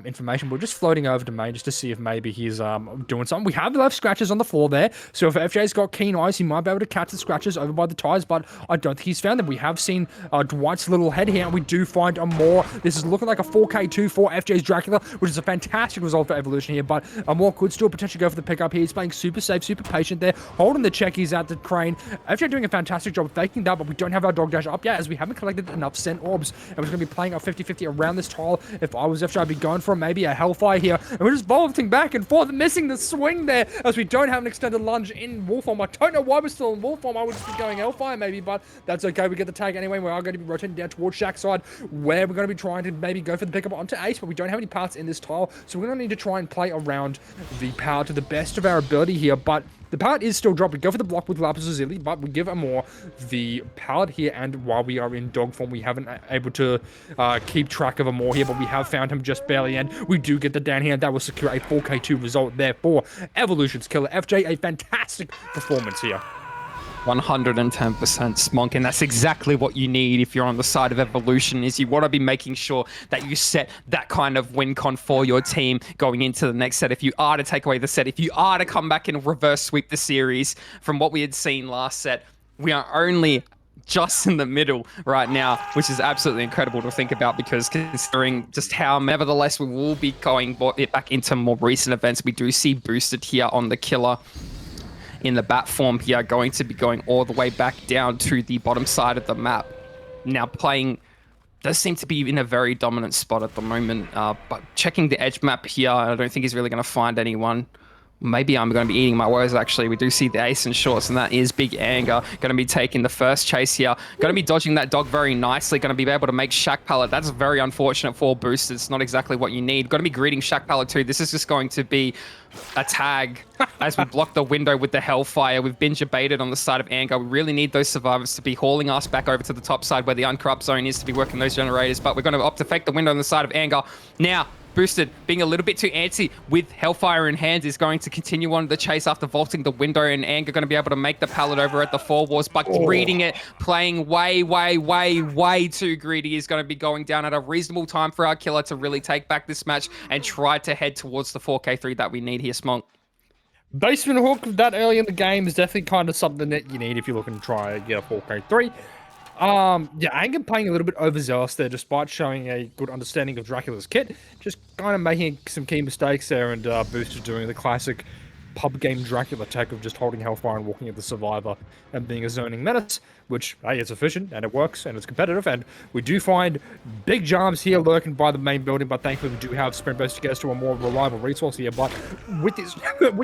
information. We're just floating over to main just to see if maybe he's doing something. We have left scratches on the floor there, so if FJ's got keen eyes, he might be able to catch the scratches over by the tires, but I don't think he's found them. We have seen Dwight's little head here, and we do find a more. This is looking like a 4K2 for FJ's Dracula, which is a fantastic result for Evolution here, but Amor could still potentially go for the pickup here. He's playing super safe, super patient there, holding the checkies at the crane. FJ doing a fantastic job of faking that, but we don't have our dog dash up yet, as we haven't collected enough scent orbs, and we're going to be playing a 50-50 around this tile. If I was FJ, I'd be going for maybe a Hellfire here, and we're just vaulting back and forth, missing the swing there, as we don't have an extended lunge in Wolf form. I don't know why we're still in Wolf form. I would just be going Hellfire maybe, but that's okay. We get the tag anyway. We are going to be rotating down towards Shaq's side, where we're going to be trying to maybe go for the pickup onto Ace, but we don't have any parts in this tile, so we're going to need to try and play around the power to the best of our ability here, but the pallet is still dropped. We go for the block with Lapis Lazuli, but we give Amor the pallet here, and while we are in dog form, we haven't able to keep track of Amor here, but we have found him just barely, and we do get the down here, and that will secure a 4K2 result there for Evolution's killer. FJ, a fantastic performance here.
110% Smonk, and that's exactly what you need if you're on the side of Evolution, is you want to be making sure that you set that kind of win con for your team going into the next set. If you are to take away the set, if you are to come back and reverse sweep the series from what we had seen last set, we are only just in the middle right now, which is absolutely incredible to think about, because considering just how, nevertheless, we will be going back into more recent events. We do see Boosted here on the killer in the bat form here, going to be going all the way back down to the bottom side of the map. Now playing does seem to be in a very dominant spot at the moment, but checking the edge map here, I don't think he's really going to find anyone. Maybe I'm going to be eating my words, actually. We do see the ace in shorts, and that is Big Anger. Going to be taking the first chase here. Going to be dodging that dog very nicely. Going to be able to make Shaq Pallet. That's very unfortunate for Boost. It's not exactly what you need. Going to be greeting Shaq Pallet too. This is just going to be a tag as we block the window with the Hellfire. We've been baited on the side of Anger. We really need those survivors to be hauling us back over to the top side where the uncorrupt zone is to be working those generators, but we're going to opt to fake the window on the side of Anger. Now, Boosted, being a little bit too antsy with Hellfire in hand, is going to continue on the chase after vaulting the window, and Anger going to be able to make the pallet over at the 4 walls, but reading it, playing way too greedy, is going to be going down at a reasonable time for our killer to really take back this match and try to head towards the 4K3 that we need here, Smonk.
Basement hook that early in the game is definitely kind of something that you need if you're looking to try and get a 4K3. Yeah, Anger playing a little bit overzealous there, despite showing a good understanding of Dracula's kit. Just kind of making some key mistakes there, and Booster doing the classic pub game Dracula tech of just holding Hellfire and walking at the Survivor and being a zoning menace, which, hey, it's efficient, and it works, and it's competitive, and we do find big jams here lurking by the main building, but thankfully we do have Sprint Burst to get us to a more reliable resource here, but with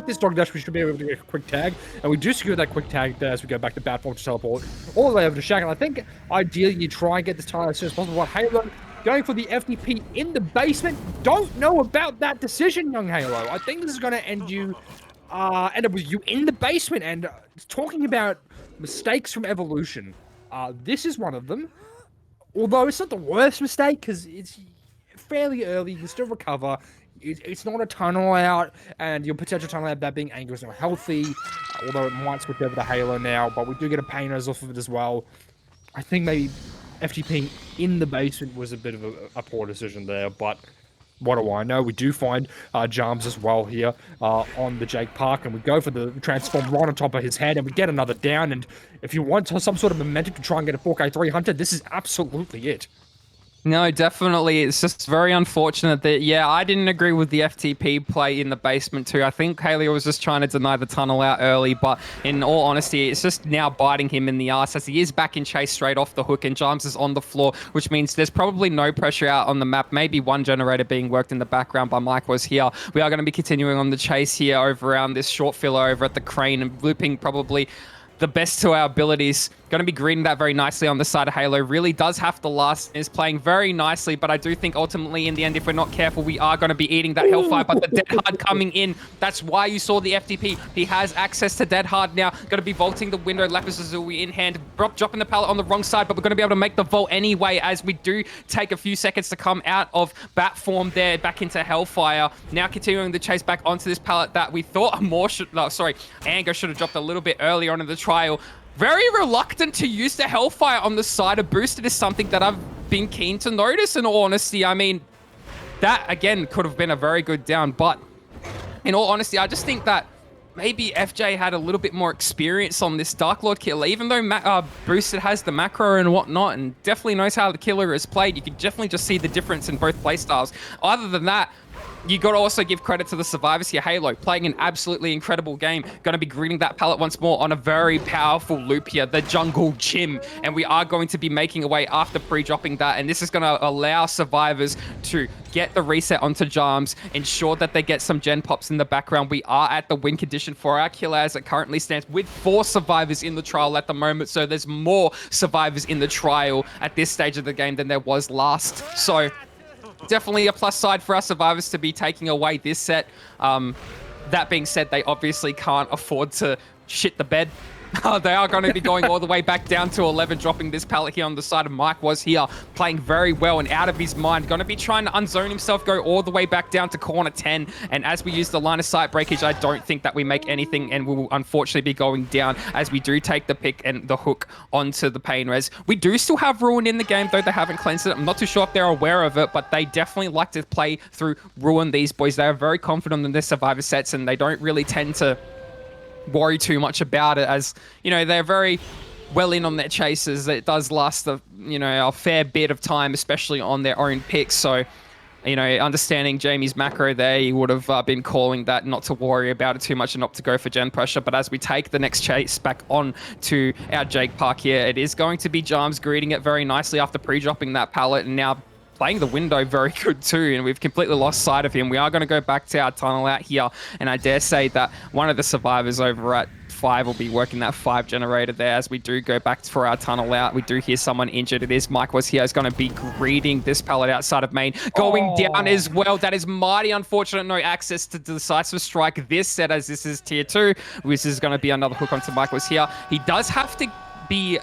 this dog dash, we should be able to get a quick tag, and we do secure that quick tag there as we go back to Batform to teleport all the way over to Shaq, and I think, ideally, you try and get this tile as soon as possible, but Halo going for the FTP in the basement. Don't know about that decision, young Halo. I think this is going to end up with you in the basement, and talking about mistakes from Evolution, this is one of them. Although it's not the worst mistake, because it's fairly early, you can still recover. It's not a tunnel out, and your potential tunnel out, that being Anger, is not healthy, although it might switch over to Halo now, but we do get a Painers off of it as well. I think maybe FTP in the basement was a bit of a poor decision there, but what do I know? We do find Jarms as well here on the Jake Park, and we go for the transform right on top of his head, and we get another down, and if you want some sort of momentum to try and get a 4K3 Hunter, this is absolutely it.
No, definitely. It's just very unfortunate that, yeah, I didn't agree with the FTP play in the basement too. I think Haley was just trying to deny the tunnel out early, but in all honesty, it's just now biting him in the ass as he is back in chase straight off the hook, and Jarms is on the floor, which means there's probably no pressure out on the map. Maybe one generator being worked in the background by Mike was here. We are going to be continuing on the chase here over around this short filler over at the crane and looping probably the best to our abilities. Going to be greeting that very nicely on the side of Halo. Really does have the last, is playing very nicely, but I do think ultimately in the end, if we're not careful, we are going to be eating that Hellfire, but the Dead Hard coming in, that's why you saw the FTP. He has access to Dead Hard now. Going to be vaulting the window, Lapis Lazuli in hand, dropping the pallet on the wrong side, but we're going to be able to make the vault anyway as we do take a few seconds to come out of bat form there, back into Hellfire. Now continuing the chase back onto this pallet that we thought Anger should have dropped a little bit earlier on in the trial. Very reluctant to use the Hellfire on the side of Boosted is something that I've been keen to notice, in all honesty. I mean, that, again, could have been a very good down, but in all honesty, I just think that maybe FJ had a little bit more experience on this Dark Lord killer, even though Boosted has the macro and whatnot, and definitely knows how the killer is played. You can definitely just see the difference in both playstyles. Other than that, you got to also give credit to the survivors here. Halo playing an absolutely incredible game. Going to be greeting that pallet once more on a very powerful loop here, the Jungle Gym. And we are going to be making away after pre-dropping that. And this is going to allow survivors to get the reset onto Jarms, ensure that they get some gen pops in the background. We are at the win condition for our killer as it currently stands, with 4 survivors in the trial at the moment. So there's more survivors in the trial at this stage of the game than there was last. So definitely a plus side for our survivors to be taking away this set. That being said, they obviously can't afford to shit the bed. They are going to be going all the way back down to 11, dropping this pallet here on the side of Mike was here, playing very well and out of his mind. Going to be trying to unzone himself, go all the way back down to corner 10. And as we use the line of sight breakage, I don't think that we make anything, and we will unfortunately be going down as we do take the pick and the hook onto the pain res. We do still have Ruin in the game, though they haven't cleansed it. I'm not too sure if they're aware of it, but they definitely like to play through Ruin, these boys. They are very confident in their survivor sets, and they don't really tend to worry too much about it, as you know, they're very well in on their chases. It does last a fair bit of time, especially on their own picks. So, you know, understanding Jamie's macro there, he would have been calling that not to worry about it too much and not to go for gen pressure. But as we take the next chase back on to our Jake Park here, it is going to be Jarms greeting it very nicely after pre-dropping that pallet, and now playing the window very good too, and we've completely lost sight of him. We are going to go back to our tunnel out here, and I dare say that one of the survivors over at 5 will be working that 5 generator there as we do go back for our tunnel out. We do hear someone injured. It is Mike was here. Is going to be greeting this pallet outside of main, going down as well. That is mighty unfortunate. No access to decisive strike this set, as this is tier 2. This is going to be another hook onto Mike was here. He does have to be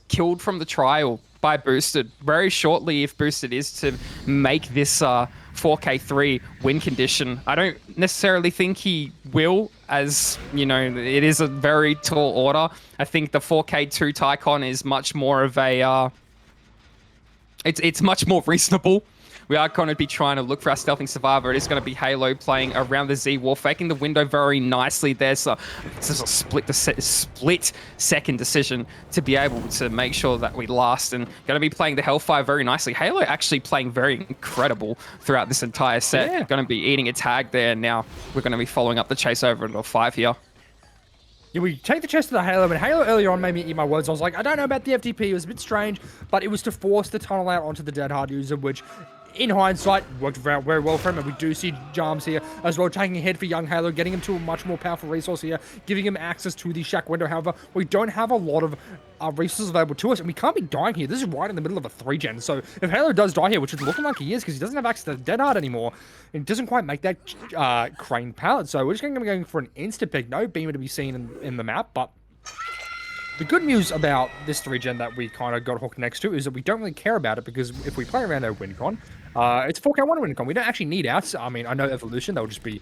killed from the trial by Boosted very shortly if Boosted is to make this 4K3 win condition. I don't necessarily think he will, as, you know, it is a very tall order. I think the 4K2 Tycon is much more of a... It's much more reasonable. We are going to be trying to look for our stealthing survivor. It is going to be Halo playing around the Z wall, faking the window very nicely there. So this is a split second decision to be able to make sure that we last, and going to be playing the Hellfire very nicely. Halo actually playing very incredible throughout this entire set. Yeah. Going to be eating a tag there. Now we're going to be following up the chase over into 5 here.
Yeah, we take the chest to the Halo, and Halo earlier on made me eat my words. I was like, I don't know about the FTP. It was a bit strange, but it was to force the tunnel out onto the Dead Hard user, which in hindsight worked very well for him. And we do see Jarms here as well, taking ahead for young Halo, getting him to a much more powerful resource here, giving him access to the shack window. However, we don't have a lot of resources available to us, and we can't be dying here. This is right in the middle of a 3-gen. So if Halo does die here, which is looking like he is, because he doesn't have access to the Dead Hard anymore, it doesn't quite make that crane pallet. So we're just going to be going for an insta pick. No beamer to be seen in the map, but the good news about this 3-gen that we kind of got hooked next to is that we don't really care about it, because if we play around our WinCon, it's 4K1 WinCon. We don't actually need outs. I mean, I know Evolution, they'll just be,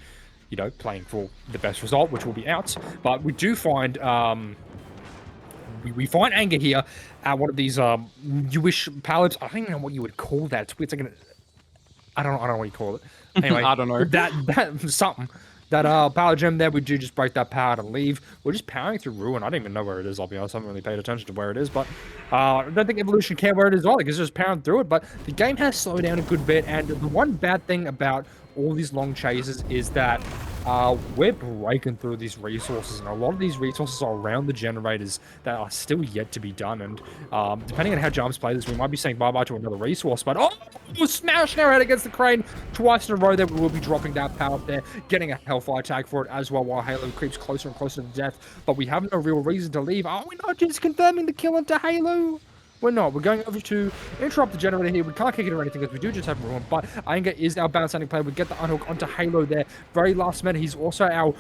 you know, playing for the best result, which will be outs. But we do find, we find Anger here at one of these newish pallets. I don't even know what you would call that. It's like I don't know what you call it. Anyway,
I don't know.
That something. That power gem there, we do just break that power to leave. We're just powering through Ruin. I don't even know where it is, I'll be honest. I haven't really paid attention to where it is, but I don't think Evolution care where it is either, because it's just powering through it. But the game has slowed down a good bit, and the one bad thing about all these long chases is that we're breaking through these resources, and a lot of these resources are around the generators that are still yet to be done. And depending on how Jarms play this, we might be saying bye-bye to another resource. But we're smashing our head against the crane twice in a row there. We will be dropping that power up there, getting a Hellfire tag for it as well, while Halo creeps closer and closer to death. But we have no real reason to leave. Are we not just confirming the kill into Halo? We're not. We're going over to interrupt the generator here. We can't kick it or anything, because we do just have Ruin. But Anger is our bounce standing player. We get the unhook onto Halo there. Very last minute. He's also our...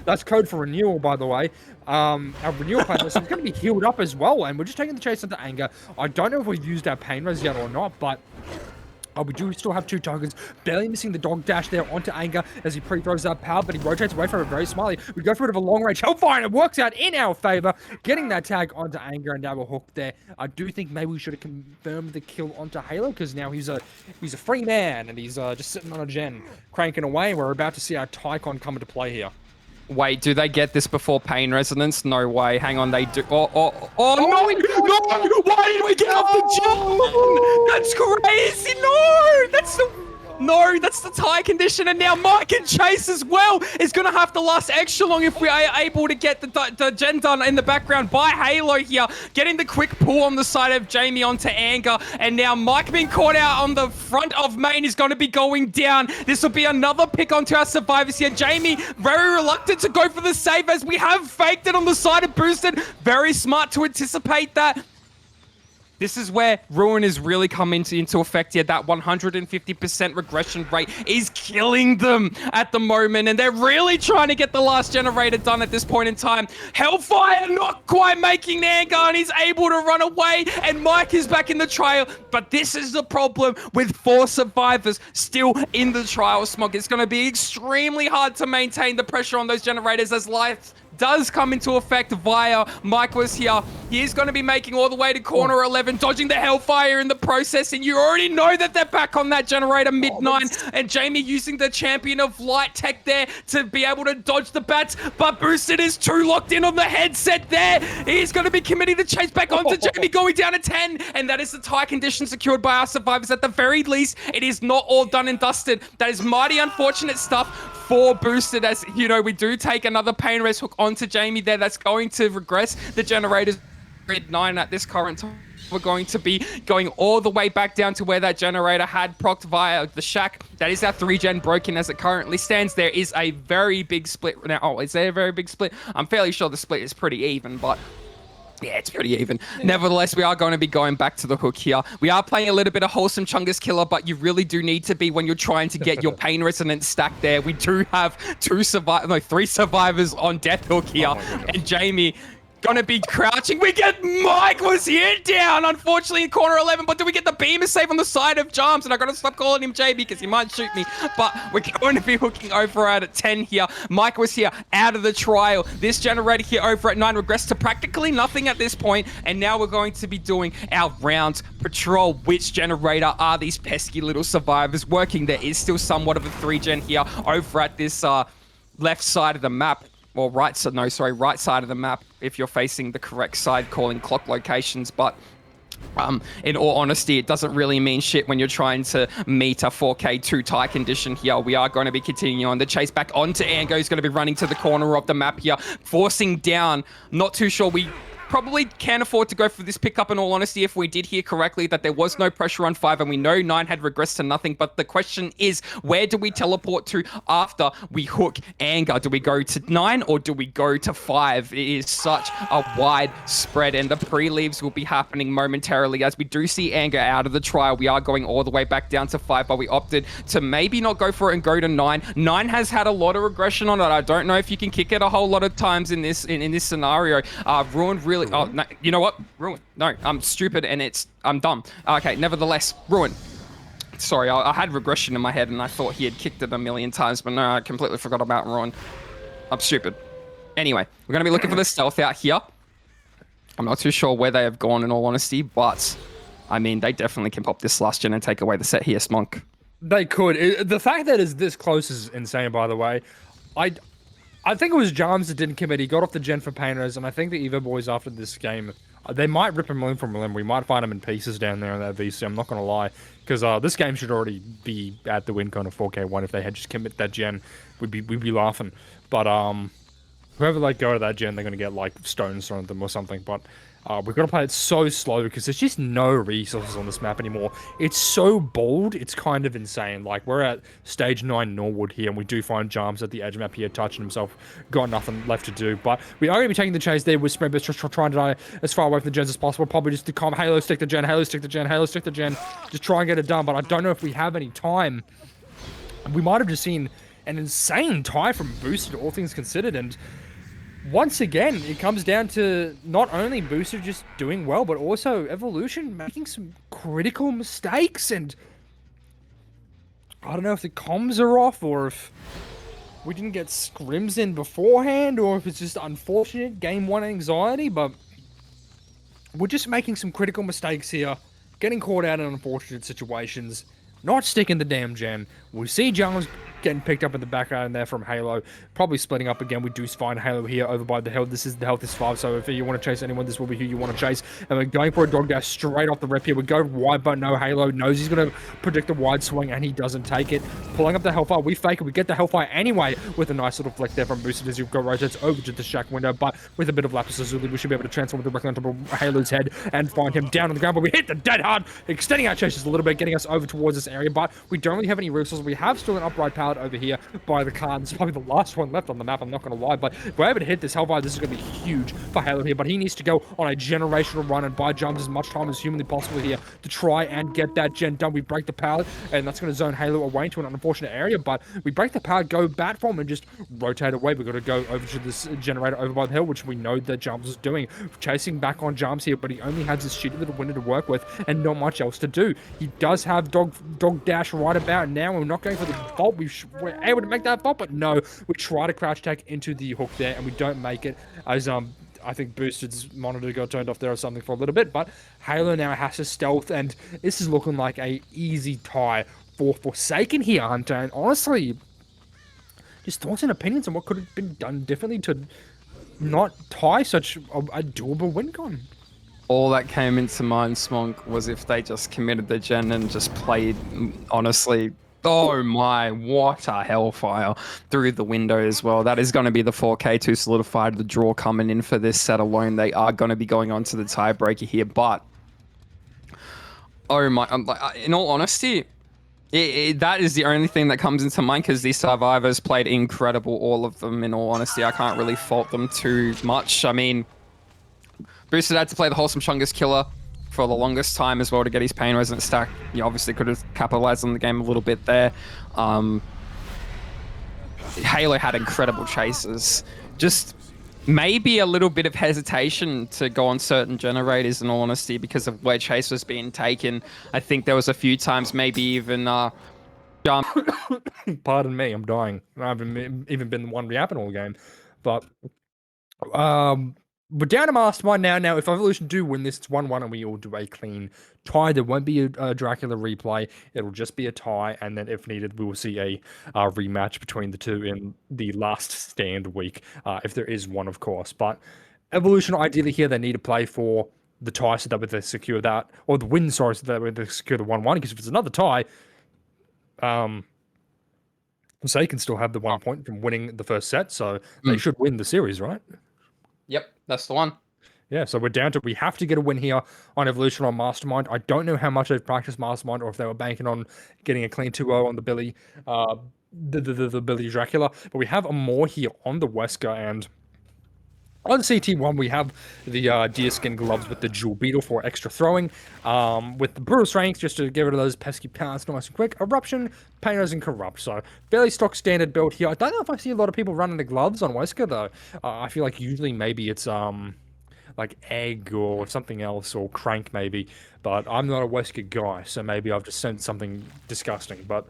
That's code for renewal, by the way. Our renewal player. So he's going to be healed up as well. And we're just taking the chase into Anger. I don't know if we've used our pain res yet or not, but We do still have 2 tokens, barely missing the dog dash there onto Anger as he pre-throws that power, but he rotates away from it very smartly. We go for a bit of a long-range Hellfire, and it works out in our favor, getting that tag onto Anger, and now we're hooked there. I do think maybe we should have confirmed the kill onto Halo, because now he's a free man, and he's just sitting on a gen, cranking away, and we're about to see our Tycon come into play here.
Wait, do they get this before Pain Resonance? No way. Hang on, they do. Oh, no! Why did we get off the gen? That's crazy! No, that's the tie condition, and now Mike and Chase as well is going to have to last extra long if we are able to get the gen done in the background by Halo here, getting the quick pull on the side of Jamie onto Anger, and now Mike being caught out on the front of main is going to be going down. This will be another pick onto our survivors here. Jamie, very reluctant to go for the save as we have faked it on the side of Boosted. Very smart to anticipate that. This is where Ruin is really coming into effect here. That 150% regression rate is killing them at the moment, and they're really trying to get the last generator done at this point in time. Hellfire not quite making Anger, and he's able to run away, and Mike is back in the trial. But this is the problem with 4 survivors still in the trial, Smog. It's going to be extremely hard to maintain the pressure on those generators as life does come into effect via Mike was here. He is going to be making all the way to corner 11, dodging the Hellfire in the process, and you already know that they're back on that generator mid-9, and Jamie using the Champion of Light tech there to be able to dodge the bats, but Boosted is too locked in on the headset there. He's going to be committing the chase back onto Jamie, going down to 10, and that is the tie condition secured by our survivors. At the very least, it is not all done and dusted. That is mighty unfortunate stuff for Boosted, as you know, we do take another Pain Res hook onto Jamie there. That's going to regress the generators red 9 at this current time. We're going to be going all the way back down to where that generator had procced via the shack. That is our 3-gen broken as it currently stands. There is a very big split now. Oh, is there a very big split? I'm fairly sure the split is pretty even, but yeah, it's pretty even. Nevertheless, we are going to be going back to the hook here. We are playing a little bit of Wholesome Chungus Killer, but you really do need to be when you're trying to get your Pain Resonance stack there. We do have 3 survivors on Death Hook here, and Jamie gonna be crouching. We get Mike was here down, unfortunately, in corner 11, but do we get the beamer save on the side of Jams? And I gotta stop calling him JB because he might shoot me, but we're going to be hooking over at 10 here. Mike was here out of the trial. This generator here over at 9 regressed to practically nothing at this point, and now we're going to be doing our round patrol. Which generator are these pesky little survivors working? There is still somewhat of a 3-gen here over at this left side of the map. Or right side of the map if you're facing the correct side, calling clock locations. But in all honesty, it doesn't really mean shit when you're trying to meet a 4K2 tie condition here. We are going to be continuing on. The chase back onto Ango is going to be running to the corner of the map here, forcing down. Not too sure. We probably can't afford to go for this pickup, in all honesty, if we did hear correctly that there was no pressure on 5, and we know 9 had regressed to nothing. But the question is, where do we teleport to after we hook Anger? Do we go to 9 or do we go to 5? It is such a wide spread, and the pre-leaves will be happening momentarily as we do see Anger out of the trial. We are going all the way back down to 5, but we opted to maybe not go for it and go to 9. 9 has had a lot of regression on it. I don't know if you can kick it a whole lot of times in this scenario. Ruin really. Oh, no, you know what? Ruin. No, I'm stupid and I'm dumb. Okay, nevertheless, Ruin. Sorry, I had regression in my head and I thought he had kicked it a million times, but no, I completely forgot about Ruin. I'm stupid. Anyway, we're going to be looking for the stealth out here. I'm not too sure where they have gone, in all honesty, but I mean, they definitely can pop this last gen and take away the set here, Smonk.
They could. The fact that it's this close is insane, by the way. I think it was Jams that didn't commit. He got off the gen for Painters, and I think the Evo boys after this game, they might rip him limb from limb. We might find him in pieces down there in that VC. I'm not going to lie, because this game should already be at the win cone of 4K1. If they had just commit that gen, we'd be laughing. But whoever let go of that gen, they're going to get like stones thrown at them or something. But we've got to play it so slow because there's just no resources on this map anymore. It's so bold, it's kind of insane. Like, we're at stage 9 Norwood here, and we do find Jams at the edge map here, touching himself. Got nothing left to do. But we are going to be taking the chase there with Spreadbits, just trying to die as far away from the gens as possible. Probably just to come Halo stick the gen, Halo stick the gen, Halo stick the gen. Just try and get it done. But I don't know if we have any time. We might have just seen an insane tie from Boosted, all things considered, and once again, it comes down to not only Boosted just doing well, but also Evolution making some critical mistakes. And I don't know if the comms are off or if we didn't get scrims in beforehand or if it's just unfortunate game one anxiety, but we're just making some critical mistakes here, getting caught out in unfortunate situations, not sticking the damn gen. We see Jarls getting picked up in the background there from Halo, probably splitting up again. We do find Halo here over by the hill. This is the health is 5, so if you want to chase anyone, this will be who you want to chase. And we're going for a dog dash straight off the rip here. We go wide, but no, Halo knows he's going to predict a wide swing, and he doesn't take it. Pulling up the Hellfire, we fake it. We get the Hellfire anyway with a nice little flick there from Boosted as you go rotates over to the shack window, but with a bit of Lapis Lazuli, we should be able to transform directly onto Halo's head and find him down on the ground, but we hit the dead hard, extending our chases a little bit, getting us over towards this area, but we don't really have any resources. We have still an upright pallet over here by the car. This is probably the last one left on the map, I'm not going to lie, but if we're able to hit this Hellfire, this is going to be huge for Halo here, but he needs to go on a generational run and buy jumps as much time as humanly possible here to try and get that gen done. We break the pallet, and that's going to zone Halo away into an unfortunate area, but we break the pallet, go bat form, and just rotate away. We've got to go over to this generator over by the hill, which we know that Jumps is doing. Chasing back on Jumps here, but he only has this shitty little window to work with and not much else to do. He does have dog dash right about now, and we're not going for the vault. We're able to make that vault, but no, we try to crouch tag into the hook there, and we don't make it as I think Boosted's monitor got turned off there or something for a little bit, but Halo now has to stealth, and this is looking like a easy tie for Forsaken here, Hunter. And honestly, just thoughts and opinions on what could have been done differently to not tie such a doable win con.
All that came into mind, Smonk, was if they just committed the gen and just played, honestly, oh my, what a hellfire through the window as well. That is going to be the 4K to solidify the draw coming in for this set alone. They are going to be going on to the tiebreaker here, but oh my, in all honesty, that is the only thing that comes into mind because these survivors played incredible, all of them. In all honesty, I can't really fault them too much. I mean, Boosted had to play the Wholesome Chungus Killer for the longest time as well to get his Pain Resonant stack. He obviously could have capitalized on the game a little bit there. Halo had incredible chases. Just maybe a little bit of hesitation to go on certain generators, in all honesty, because of where chase was being taken. I think there was a few times maybe even jump.
Pardon me, I'm dying. I haven't even been the one reapping all game. But we're down to Mastermind now. Now, if Evolution do win this, it's 1-1 and we all do a clean tie. There won't be a Dracula replay. It'll just be a tie. And then if needed, we will see a rematch between the two in the last stand week, if there is one, of course. But Evolution, ideally here, they need to play for the tie so that they secure that, or the win, sorry, so that they secure the 1-1. Because if it's another tie, they can still have the 1 point from winning the first set. So they should win the series, right?
Yep, that's the one.
Yeah, so we're down to, we have to get a win here on Evolution on Mastermind. I don't know how much they've practiced Mastermind or if they were banking on getting a clean 2-0 on the Billy, the Billy Dracula. But we have a more here on the Wesker, and on CT1, we have the deerskin gloves with the Jewel Beetle for extra throwing, with the Brutal Strength just to get rid of those pesky pants nice and quick. Eruption, Painers, and Corrupt. So, fairly stock standard build here. I don't know if I see a lot of people running the gloves on Wesker, though. I feel like usually maybe it's like Egg or something else, or Crank maybe. But I'm not a Wesker guy, so maybe I've just sent something disgusting. But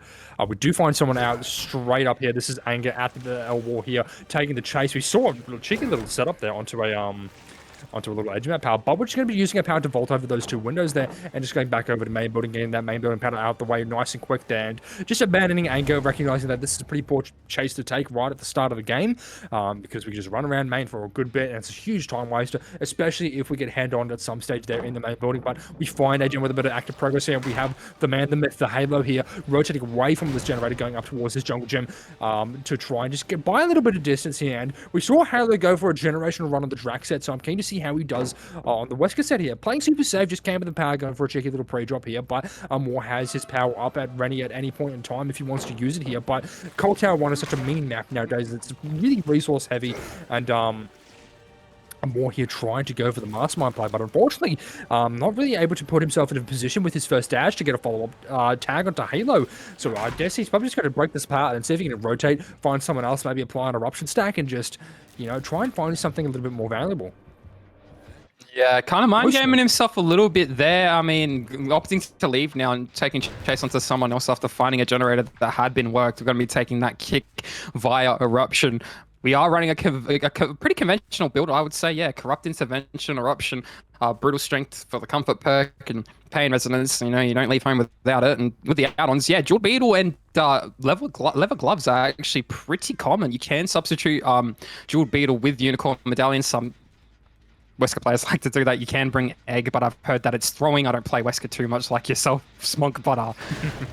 we do find someone out straight up here. This is Anger at the L War here, taking the chase. We saw a little cheeky little setup there onto a little edge map power, but we're just going to be using our power to vault over those two windows there and just going back over to main building, getting that main building power out the way nice and quick there, and just abandoning Anger, recognizing that this is a pretty poor chase to take right at the start of the game, because we just run around main for a good bit, and it's a huge time waster, especially if we get hand-on at some stage there in the main building. But we find Adrian with a bit of active progress here, and we have the man, the myth, the Halo here, rotating away from this generator, going up towards this jungle gym, to try and just get by a little bit of distance here. And we saw Halo go for a generational run on the Drac set, so I'm keen to see how he does on the Wesker set here. Playing super safe, just came with the power, going for a cheeky little pre-drop here, but Moore has his power up at Rennie at any point in time if he wants to use it here. But Cold Tower 1 is such a mean map nowadays. It's really resource heavy, and Moore here trying to go for the Mastermind play, but unfortunately not really able to put himself in a position with his first dash to get a follow-up tag onto Halo. So I guess he's probably just going to break this apart and see if he can rotate, find someone else, maybe apply an Eruption stack, and just, you know, try and find something a little bit more valuable.
Yeah, kind of mind
Emotional.
gaming himself a little bit there. I mean, opting to leave now and taking chase onto someone else after finding a generator that had been worked. We're going to be taking that kick via eruption. We are running a pretty conventional build, I would say. Yeah, corrupt intervention, eruption, brutal strength for the comfort perk, and pain resonance. You know, you don't leave home without it. And with the add-ons, yeah, jeweled beetle and leather gloves are actually pretty common. You can substitute jeweled beetle with unicorn medallion. Some Wesker players like to do that. You can bring egg, but I've heard that it's throwing. I don't play Wesker too much like yourself, Smunk, but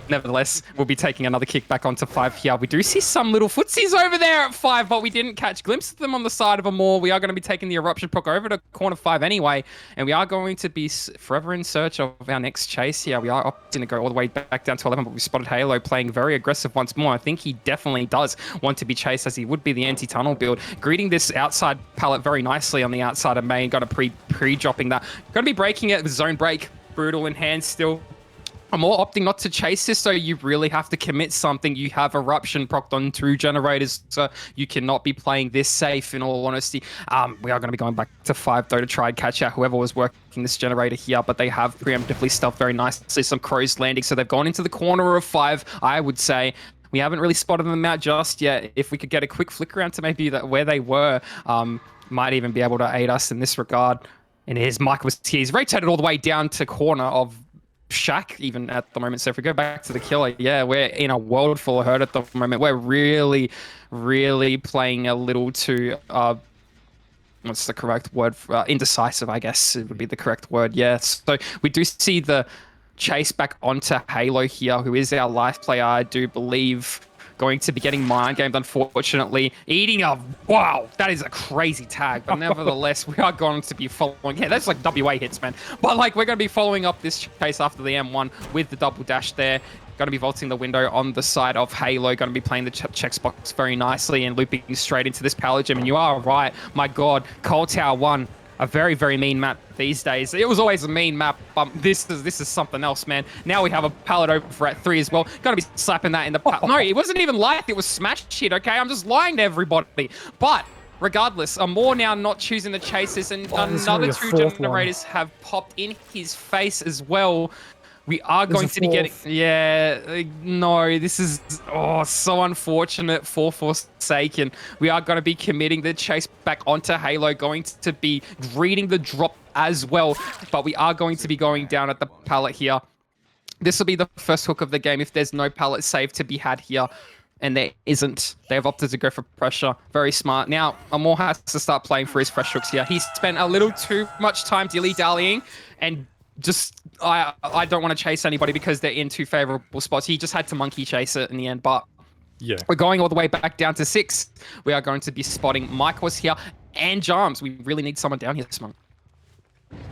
nevertheless, we'll be taking another kick back onto 5 here. We do see some little footsies over there at 5, but we didn't catch glimpse of them on the side of a mall. We are going to be taking the eruption proc over to corner 5 anyway, and we are going to be forever in search of our next chase here. We are opting to go all the way back down to 11, but we spotted Halo playing very aggressive once more. I think he definitely does want to be chased, as he would be the anti-tunnel build. Greeting this outside pallet very nicely on the outside of main. Got a pre-dropping that. Going to be breaking it with zone break. Brutal in hand still. I'm more opting not to chase this, so you really have to commit something. You have eruption procced on 2 generators, so you cannot be playing this safe, in all honesty. We are going to be going back to 5 though to try and catch out whoever was working this generator here, but they have preemptively stealthed very nicely. Some crows landing, so they've gone into the corner of 5, I would say. We haven't really spotted them out just yet. If we could get a quick flick around to maybe where they were, might even be able to aid us in this regard. And here's Mike was here. He's rotated all the way down to corner of Shaq even at the moment. So if we go back to the killer, yeah, we're in a world full of hurt at the moment. We're really, really playing a little too, what's the correct word? Indecisive, I guess it would be the correct word. Yeah, so we do see the chase back onto Halo here, who is our life player, I do believe. Going to be getting mind gamed, unfortunately. Eating a... Wow, that is a crazy tag. But nevertheless, we are going to be following... Yeah, that's like WA hits, man. But like, we're going to be following up this chase after the M1 with the double dash there. Going to be vaulting the window on the side of Halo. Going to be playing the checks box very nicely and looping straight into this pallet gem. And you are right. My God, Cold Tower 1. A very, very mean map these days. It was always a mean map, but this is something else, man. Now we have a pallet over at 3 as well. Gotta be slapping that in the pallet. No, it wasn't even light. It was smash shit, okay? I'm just lying to everybody. But regardless, Amor now not choosing the chases, and another 2 generators have popped in his face as well. We are going to be getting... Yeah, no, this is so unfortunate for Forsaken. We are going to be committing the chase back onto Halo, going to be reading the drop as well, but we are going to be going down at the pallet here. This will be the first hook of the game if there's no pallet save to be had here, and there isn't. They've opted to go for pressure. Very smart. Now, Amor has to start playing for his fresh hooks here. He's spent a little too much time dilly-dallying, and just I don't want to chase anybody because they're in 2 favorable spots. He just had to monkey chase it in the end, but yeah, we're going all the way back down to 6. We are going to be spotting Mike was here and Jarms. We really need someone down here, Smunk.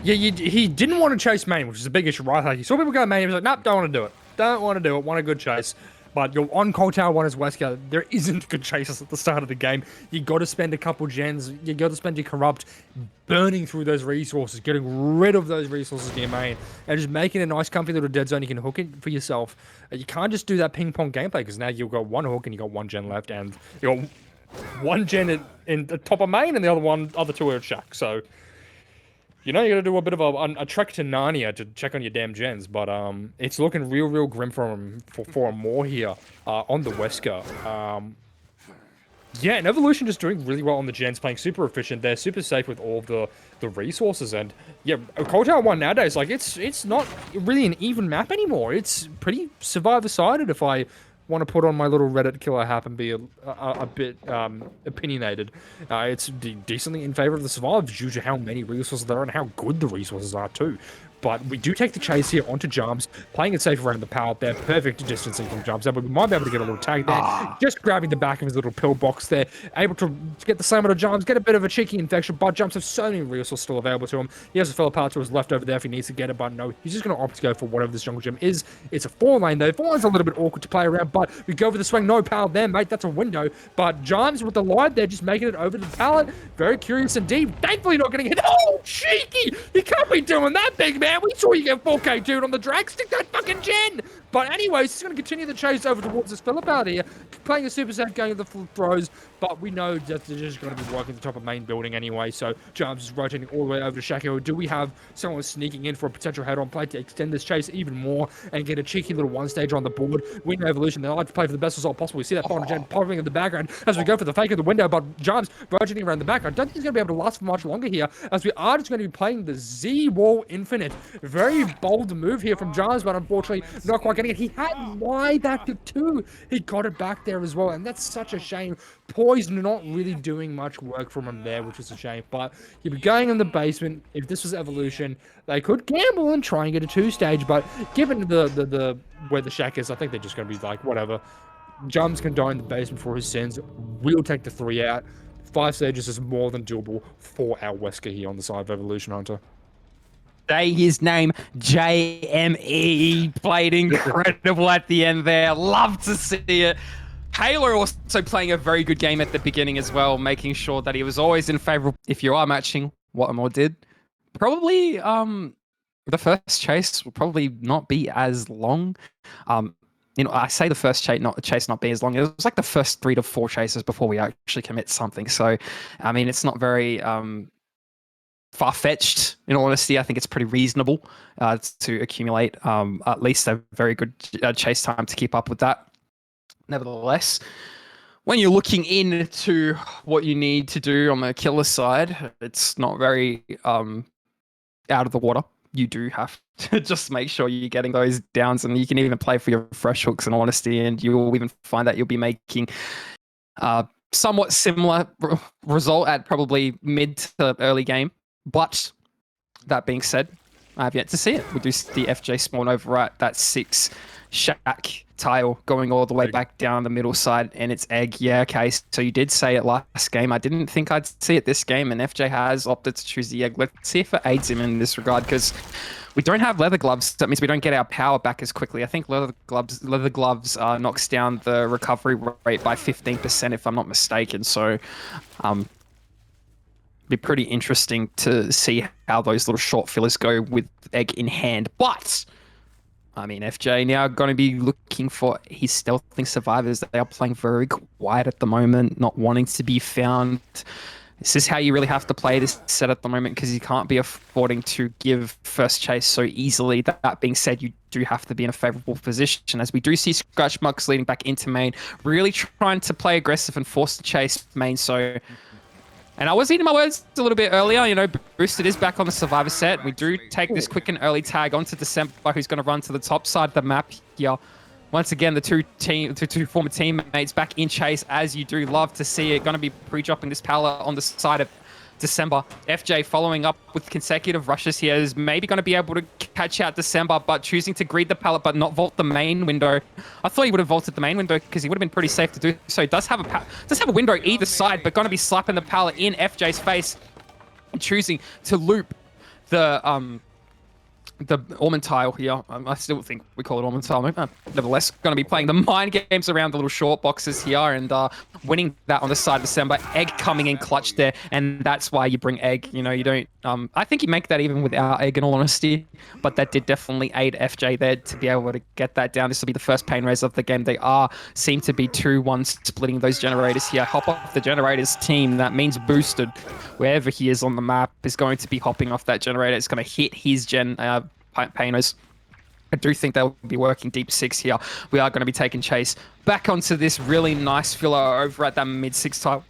Yeah, he didn't want to chase main, which is a big issue, right? Like, he saw people go main, he was like, nope, don't want to do it. Don't want to do it. Want a good chase. But you're on Cold Tower 1 as Wesker. There isn't good chases at the start of the game. You got to spend a couple gens. You got to spend your corrupt, burning through those resources, getting rid of those resources in your main, and just making a nice, comfy little dead zone you can hook it for yourself. You can't just do that ping pong gameplay, because now you've got 1 hook and you got 1 gen left, and you got 1 gen in the top of main, and the other 2 are at Shack. So you know, you got to do a bit of a trek to Narnia to check on your damn gens, but it's looking real grim for Amor here on the Wesker. Yeah, and Evolution just doing really well on the gens, playing super efficient. They're super safe with all of the resources, and yeah, Cold Tower 1 nowadays, like it's not really an even map anymore. It's pretty survivor-sided if I want to put on my little Reddit killer hat and be a bit opinionated. It's decently in favor of the survivors due to how many resources there are and how good the resources are too. But we do take the chase here onto Jarms, playing it safe around the pallet there, perfect distancing from Jarms. But we might be able to get a little tag there, just grabbing the back of his little pill box there, able to get the slam out of Jarms, get a bit of a cheeky infection, but Jarms have so many resources still available to him. He has a fellow pallet to his left over there if he needs to get it, but no, he's just going to opt to go for whatever this jungle gym is. It's a 4-lane though. 4-lane's a little bit awkward to play around, but we go for the swing, no pallet there, mate, that's a window. But Jarms with the light there, just making it over to the pallet. Very curious indeed. Thankfully not getting hit. Oh, cheeky! You can't be doing that, big man. We saw you get 4K dude on the drag. Stick that fucking gen! But anyways, he's going to continue the chase over towards this Philip out here, playing a super set, going to the full throws. But we know that they're just going to be working the top of main building anyway. So Jams is rotating all the way over to Shaco. Do we have someone sneaking in for a potential head-on play to extend this chase even more and get a cheeky little one-stage on the board? We know Evolution, they like to play for the best result possible. We see that Foreign Gen popping in the background as we go for the fake of the window, but Jams rotating around the back. I don't think he's going to be able to last for much longer here, as we are just going to be playing the Z-Wall Infinite. Very bold move here from Jams, but unfortunately not quite getting it. He had wide active too. He got it back there as well, and that's such a shame. Poise not really doing much work from him there, which is a shame. But he'd be going in the basement. If this was Evolution, they could gamble and try and get a 2-stage, but given the where the shack is, I think they're just going to be like, whatever. Jums can die in the basement for his sins. We'll take the 3 out. 5 stages is more than doable for our Wesker here on the side of Evolution Hunter.
Say his name, JME. Played incredible at the end there. Love to see it. Halo also playing a very good game at the beginning as well, making sure that he was always in favor. If you are matching what Amor did, probably the first chase will probably not be as long. I say the first chase not be as long. It was like the first 3 to 4 chases before we actually commit something. So, I mean, it's not very far-fetched. In all honesty, I think it's pretty reasonable to accumulate at least a very good chase time to keep up with that. Nevertheless, when you're looking into what you need to do on the killer side, it's not very out of the water. You do have to just make sure you're getting those downs, and you can even play for your fresh hooks in all honesty, and you will even find that you'll be making somewhat similar result at probably mid to early game. But that being said, I have yet to see it. We do see the FJ spawn over at that 6 shack tile going all the way back down the middle side, and it's egg. Yeah, okay. So you did say it last game. I didn't think I'd see it this game, and FJ has opted to choose the egg. Let's see if it aids him in this regard, because we don't have leather gloves. That means we don't get our power back as quickly. I think leather gloves knocks down the recovery rate by 15%, if I'm not mistaken. So, be pretty interesting to see how those little short fillers go with egg in hand. But I mean, FJ now going to be looking for his stealthing survivors. They are playing very quiet at the moment, not wanting to be found. This is how you really have to play this set at the moment, because you can't be affording to give first chase so easily. That being said, you do have to be in a favorable position, as we do see Scratch Mucks leading back into main, really trying to play aggressive and force the chase main. So, and I was eating my words a little bit earlier. Boosted is back on the Survivor set. We do take this quick and early tag onto December, who's going to run to the top side of the map here. Once again, the two former teammates back in chase, as you do love to see it. Going to be pre-dropping this pallet on the side of December. FJ following up with consecutive rushes here is maybe going to be able to catch out December, but choosing to greed the pallet but not vault the main window. I thought he would have vaulted the main window because he would have been pretty safe to do so. He does have a window either side, but going to be slapping the pallet in FJ's face and choosing to loop the Ormond tile here. I still think we call it Ormond tile. Nevertheless, going to be playing the mind games around the little short boxes here and winning that on the side of December. Egg coming in clutch there, and that's why you bring Egg. You don't. I think you make that even without Egg, in all honesty, but that did definitely aid FJ there to be able to get that down. This will be the first pain raise of the game. They seem to be 2-1 splitting those generators here. Hop off the generators team. That means Boosted, wherever he is on the map, is going to be hopping off that generator. It's going to hit his painers. I do think they'll be working deep 6 here. We are going to be taking chase back onto this really nice filler over at that mid 6 tile.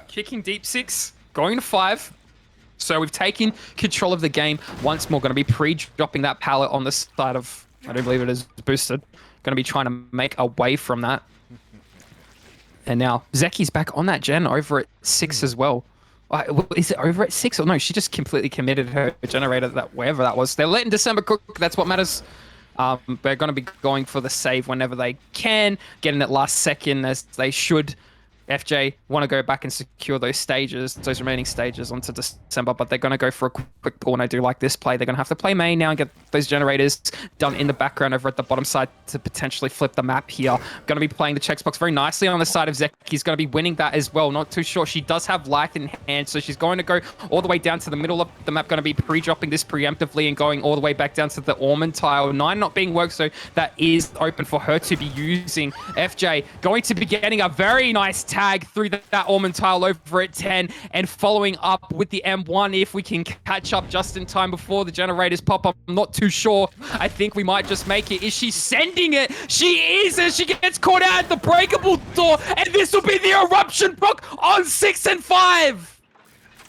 Kicking deep 6, going to 5. So we've taken control of the game once more. Going to be pre-dropping that pallet on the side of, I do believe it is Boosted. Going to be trying to make away from that. And now Zeki's back on that gen over at 6 as well. Is it over at 6 or no? She just completely committed her generator, wherever that was. They're letting December cook. That's what matters. They're going to be going for the save whenever they can, getting it last second as they should. FJ want to go back and secure those remaining stages onto December, but they're going to go for a quick pull, and I do like this play. They're going to have to play main now and get those generators done in the background over at the bottom side to potentially flip the map here. Going to be playing the checkbox very nicely on the side of Zeki. He's going to be winning that as well. Not too sure. She does have light in hand, so she's going to go all the way down to the middle of the map. Going to be pre-dropping this preemptively and going all the way back down to the Ormond tile. 9 not being worked, so that is open for her to be using. FJ going to be getting a very nice tag through that Ormond tile over at 10 and following up with the M1 if we can catch up just in time before the generators pop up. I'm not too sure. I think we might just make it. Is she sending it? She is, as she gets caught out at the breakable door, and this will be the eruption block on 6 and 5.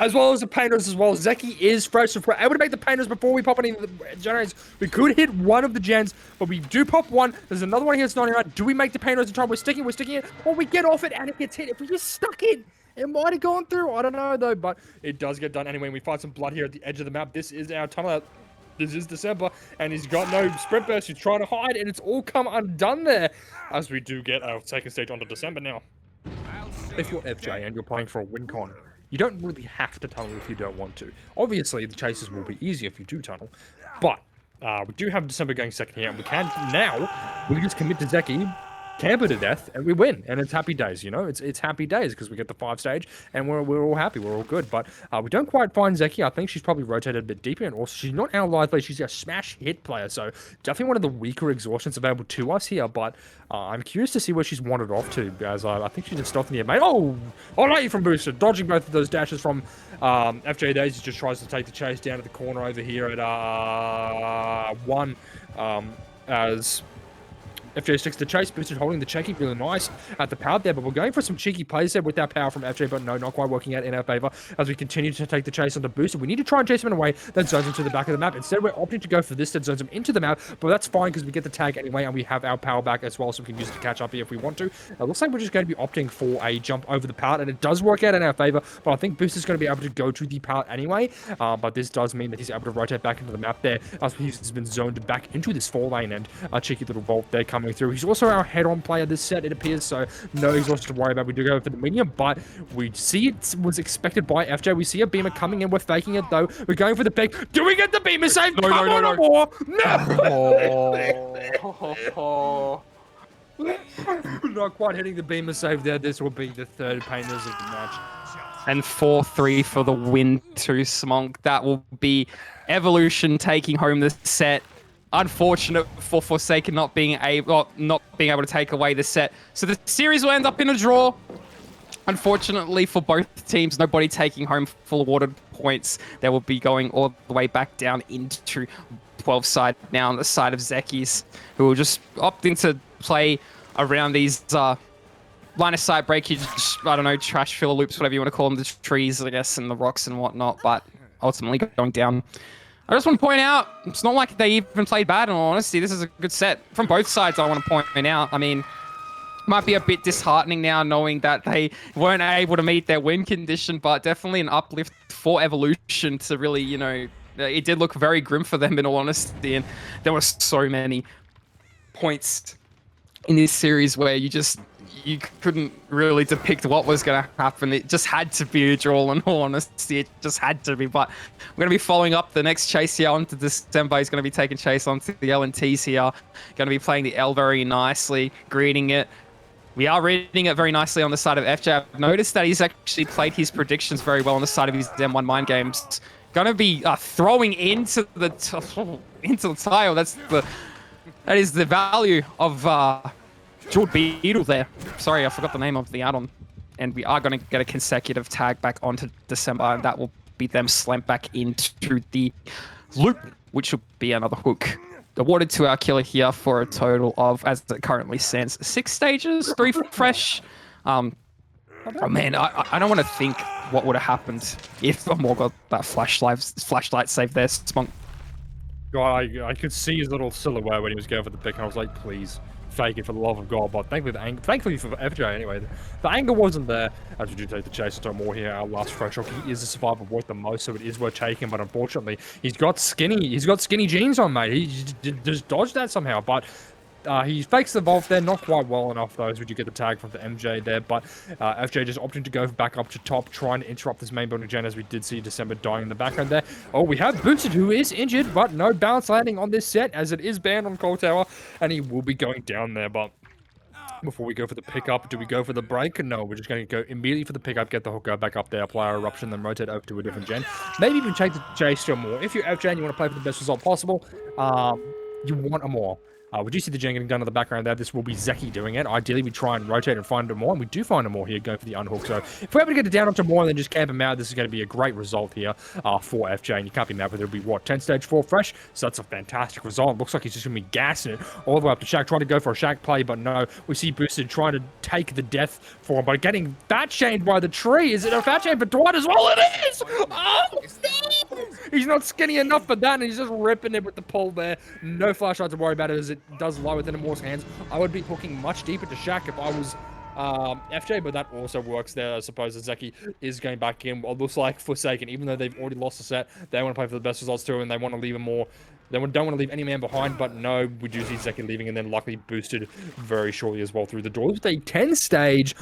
As well as the painters as well. Zeki is fresh. If we're able to make the painters before we pop any of the generators, we could hit one of the gens, but we do pop one. There's another one here that's 99. Do we make the painters in time? We're sticking it, or we get off it and it gets hit. If we just stuck it, it might have gone through. I don't know though, but it does get done anyway. We find some blood here at the edge of the map. This is our tunnel. This is December, and he's got no sprint burst. He's trying to hide, and it's all come undone there. As we do get our second stage onto December now. If you're FJ and you're playing for a win con, you don't really have to tunnel if you don't want to. Obviously, the chases will be easier if you do tunnel, but we do have December going second here, and we can now, we just commit to Zeki, camp her to death, and we win, and it's happy days, you know? It's happy days, because we get the 5 stage, and we're all happy, we're all good, but we don't quite find Zeki. I think she's probably rotated a bit deeper, and also she's not our live player, she's a smash hit player, so definitely one of the weaker exhaustions available to us here, but I'm curious to see where she's wandered off to, as I think she just stopped in the mate. Oh, late from Booster, dodging both of those dashes from FJ Daisy. Just tries to take the chase down to the corner over here at 1, as FJ sticks to chase. Boosted holding the cheeky, really nice at the power there, but we're going for some cheeky plays there with that power from FJ, but no, not quite working out in our favor as we continue to take the chase onto Boosted. We need to try and chase him in a way that zones him to the back of the map. Instead, we're opting to go for this that zones him into the map, but that's fine because we get the tag anyway, and we have our power back as well, so we can use it to catch up here if we want to. It looks like we're just going to be opting for a jump over the pallet, and it does work out in our favor, but I think Booster's going to be able to go to the pallet anyway, but this does mean that he's able to rotate back into the map there as he's been zoned back into this 4 lane, and a cheeky little vault there coming through. He's also our head-on player this set, it appears, so no exhaustion to worry about. We do go for the medium, but we see it was expected by FJ. We see a beamer coming in. We're faking it, though. We're going for the pick. Do we get the beamer save? No, no, no, no. No! Not quite hitting the beamer save there. This will be the third painters of the match.
And 4-3 for the win to Smonk. That will be Evolution taking home the set. Unfortunate for Forsaken not being able to take away the set. So the series will end up in a draw. Unfortunately for both teams, nobody taking home full awarded points. They will be going all the way back down into 12 side now on the side of Zekis, who will just opt into play around these line of sight breakage, I don't know, trash filler loops, whatever you want to call them, the trees, I guess, and the rocks and whatnot, but ultimately going down. I just want to point out, it's not like they even played bad, in all honesty. This is a good set. From both sides, I want to point out. I mean, might be a bit disheartening now knowing that they weren't able to meet their win condition, but definitely an uplift for Evolution to really, you know, it did look very grim for them, in all honesty, and there were so many points in this series where you couldn't really depict what was going to happen. It just had to be a draw, in all honesty. It just had to be. But we're going to be following up the next chase here onto December. He's going to be taking chase onto the LNTs here. Going to be playing the L very nicely, greeting it. We are reading it very nicely on the side of FJ. I've noticed that he's actually played his predictions very well on the side of his M1 Mind Games. Going to be throwing into the tile. That is the value of Jeweled Beetle there. Sorry, I forgot the name of the add-on. And we are going to get a consecutive tag back onto December, and that will be them slammed back into the loop, which will be another hook. Awarded to our killer here for a total of, as it currently stands, 6 stages, 3 fresh. Oh man, I don't want to think what would have happened if Amor got that flashlight save there, Spunk.
God, I could see his little silhouette when he was going for the pick, and I was like, please. Fake it for the love of God, but thankfully for FJ anyway, the angle wasn't there as we do take the chase to more here. Our last fresh rock, he is a survivor worth the most, so it is worth taking, but unfortunately he's got skinny jeans on, mate. He just dodged that somehow, but He fakes the vault there, not quite well enough though, as we do get the tag from the MJ there, but FJ just opting to go back up to top, trying to interrupt this main building gen, as we did see December dying in the background there. Oh, we have Boosted, who is injured, but no bounce landing on this set, as it is banned on Cold Tower, and he will be going down there, but before we go for the pickup, do we go for the break? No, we're just going to go immediately for the pickup, get the hooker back up there, apply our eruption, then rotate over to a different gen. Maybe even take the J still more. If you're FJ and you want to play for the best result possible, you want a more. We do see the gen getting done in the background there. This will be Zeki doing it. Ideally, we try and rotate and find a more, and we do find a more here, going for the unhook. So if we're able to get it down onto more and then just camp him out, this is going to be a great result here for FJ. And you can't be mad with it. It'll be, what, 10 stage 4 fresh? So that's a fantastic result. Looks like he's just going to be gassing it all the way up to Shaq, trying to go for a Shaq play, but no. We see Boosted trying to take the death for him, but getting fat chained by the tree. Is it a fat chain for Dwight as well? It is! Oh, no! He's not skinny enough for that, and he's just ripping it with the pull there. No flashlight to worry about it, as it does lie within Amore's hands. I would be hooking much deeper to Shaq if I was FJ, but that also works there. I suppose Zeki is going back in. It looks like Forsaken, even though they've already lost the set, they want to play for the best results too, and they want to leave him more. They don't want to leave any man behind, but no, we do see Zeki leaving, and then luckily Boosted very shortly as well through the doors with a 10 stage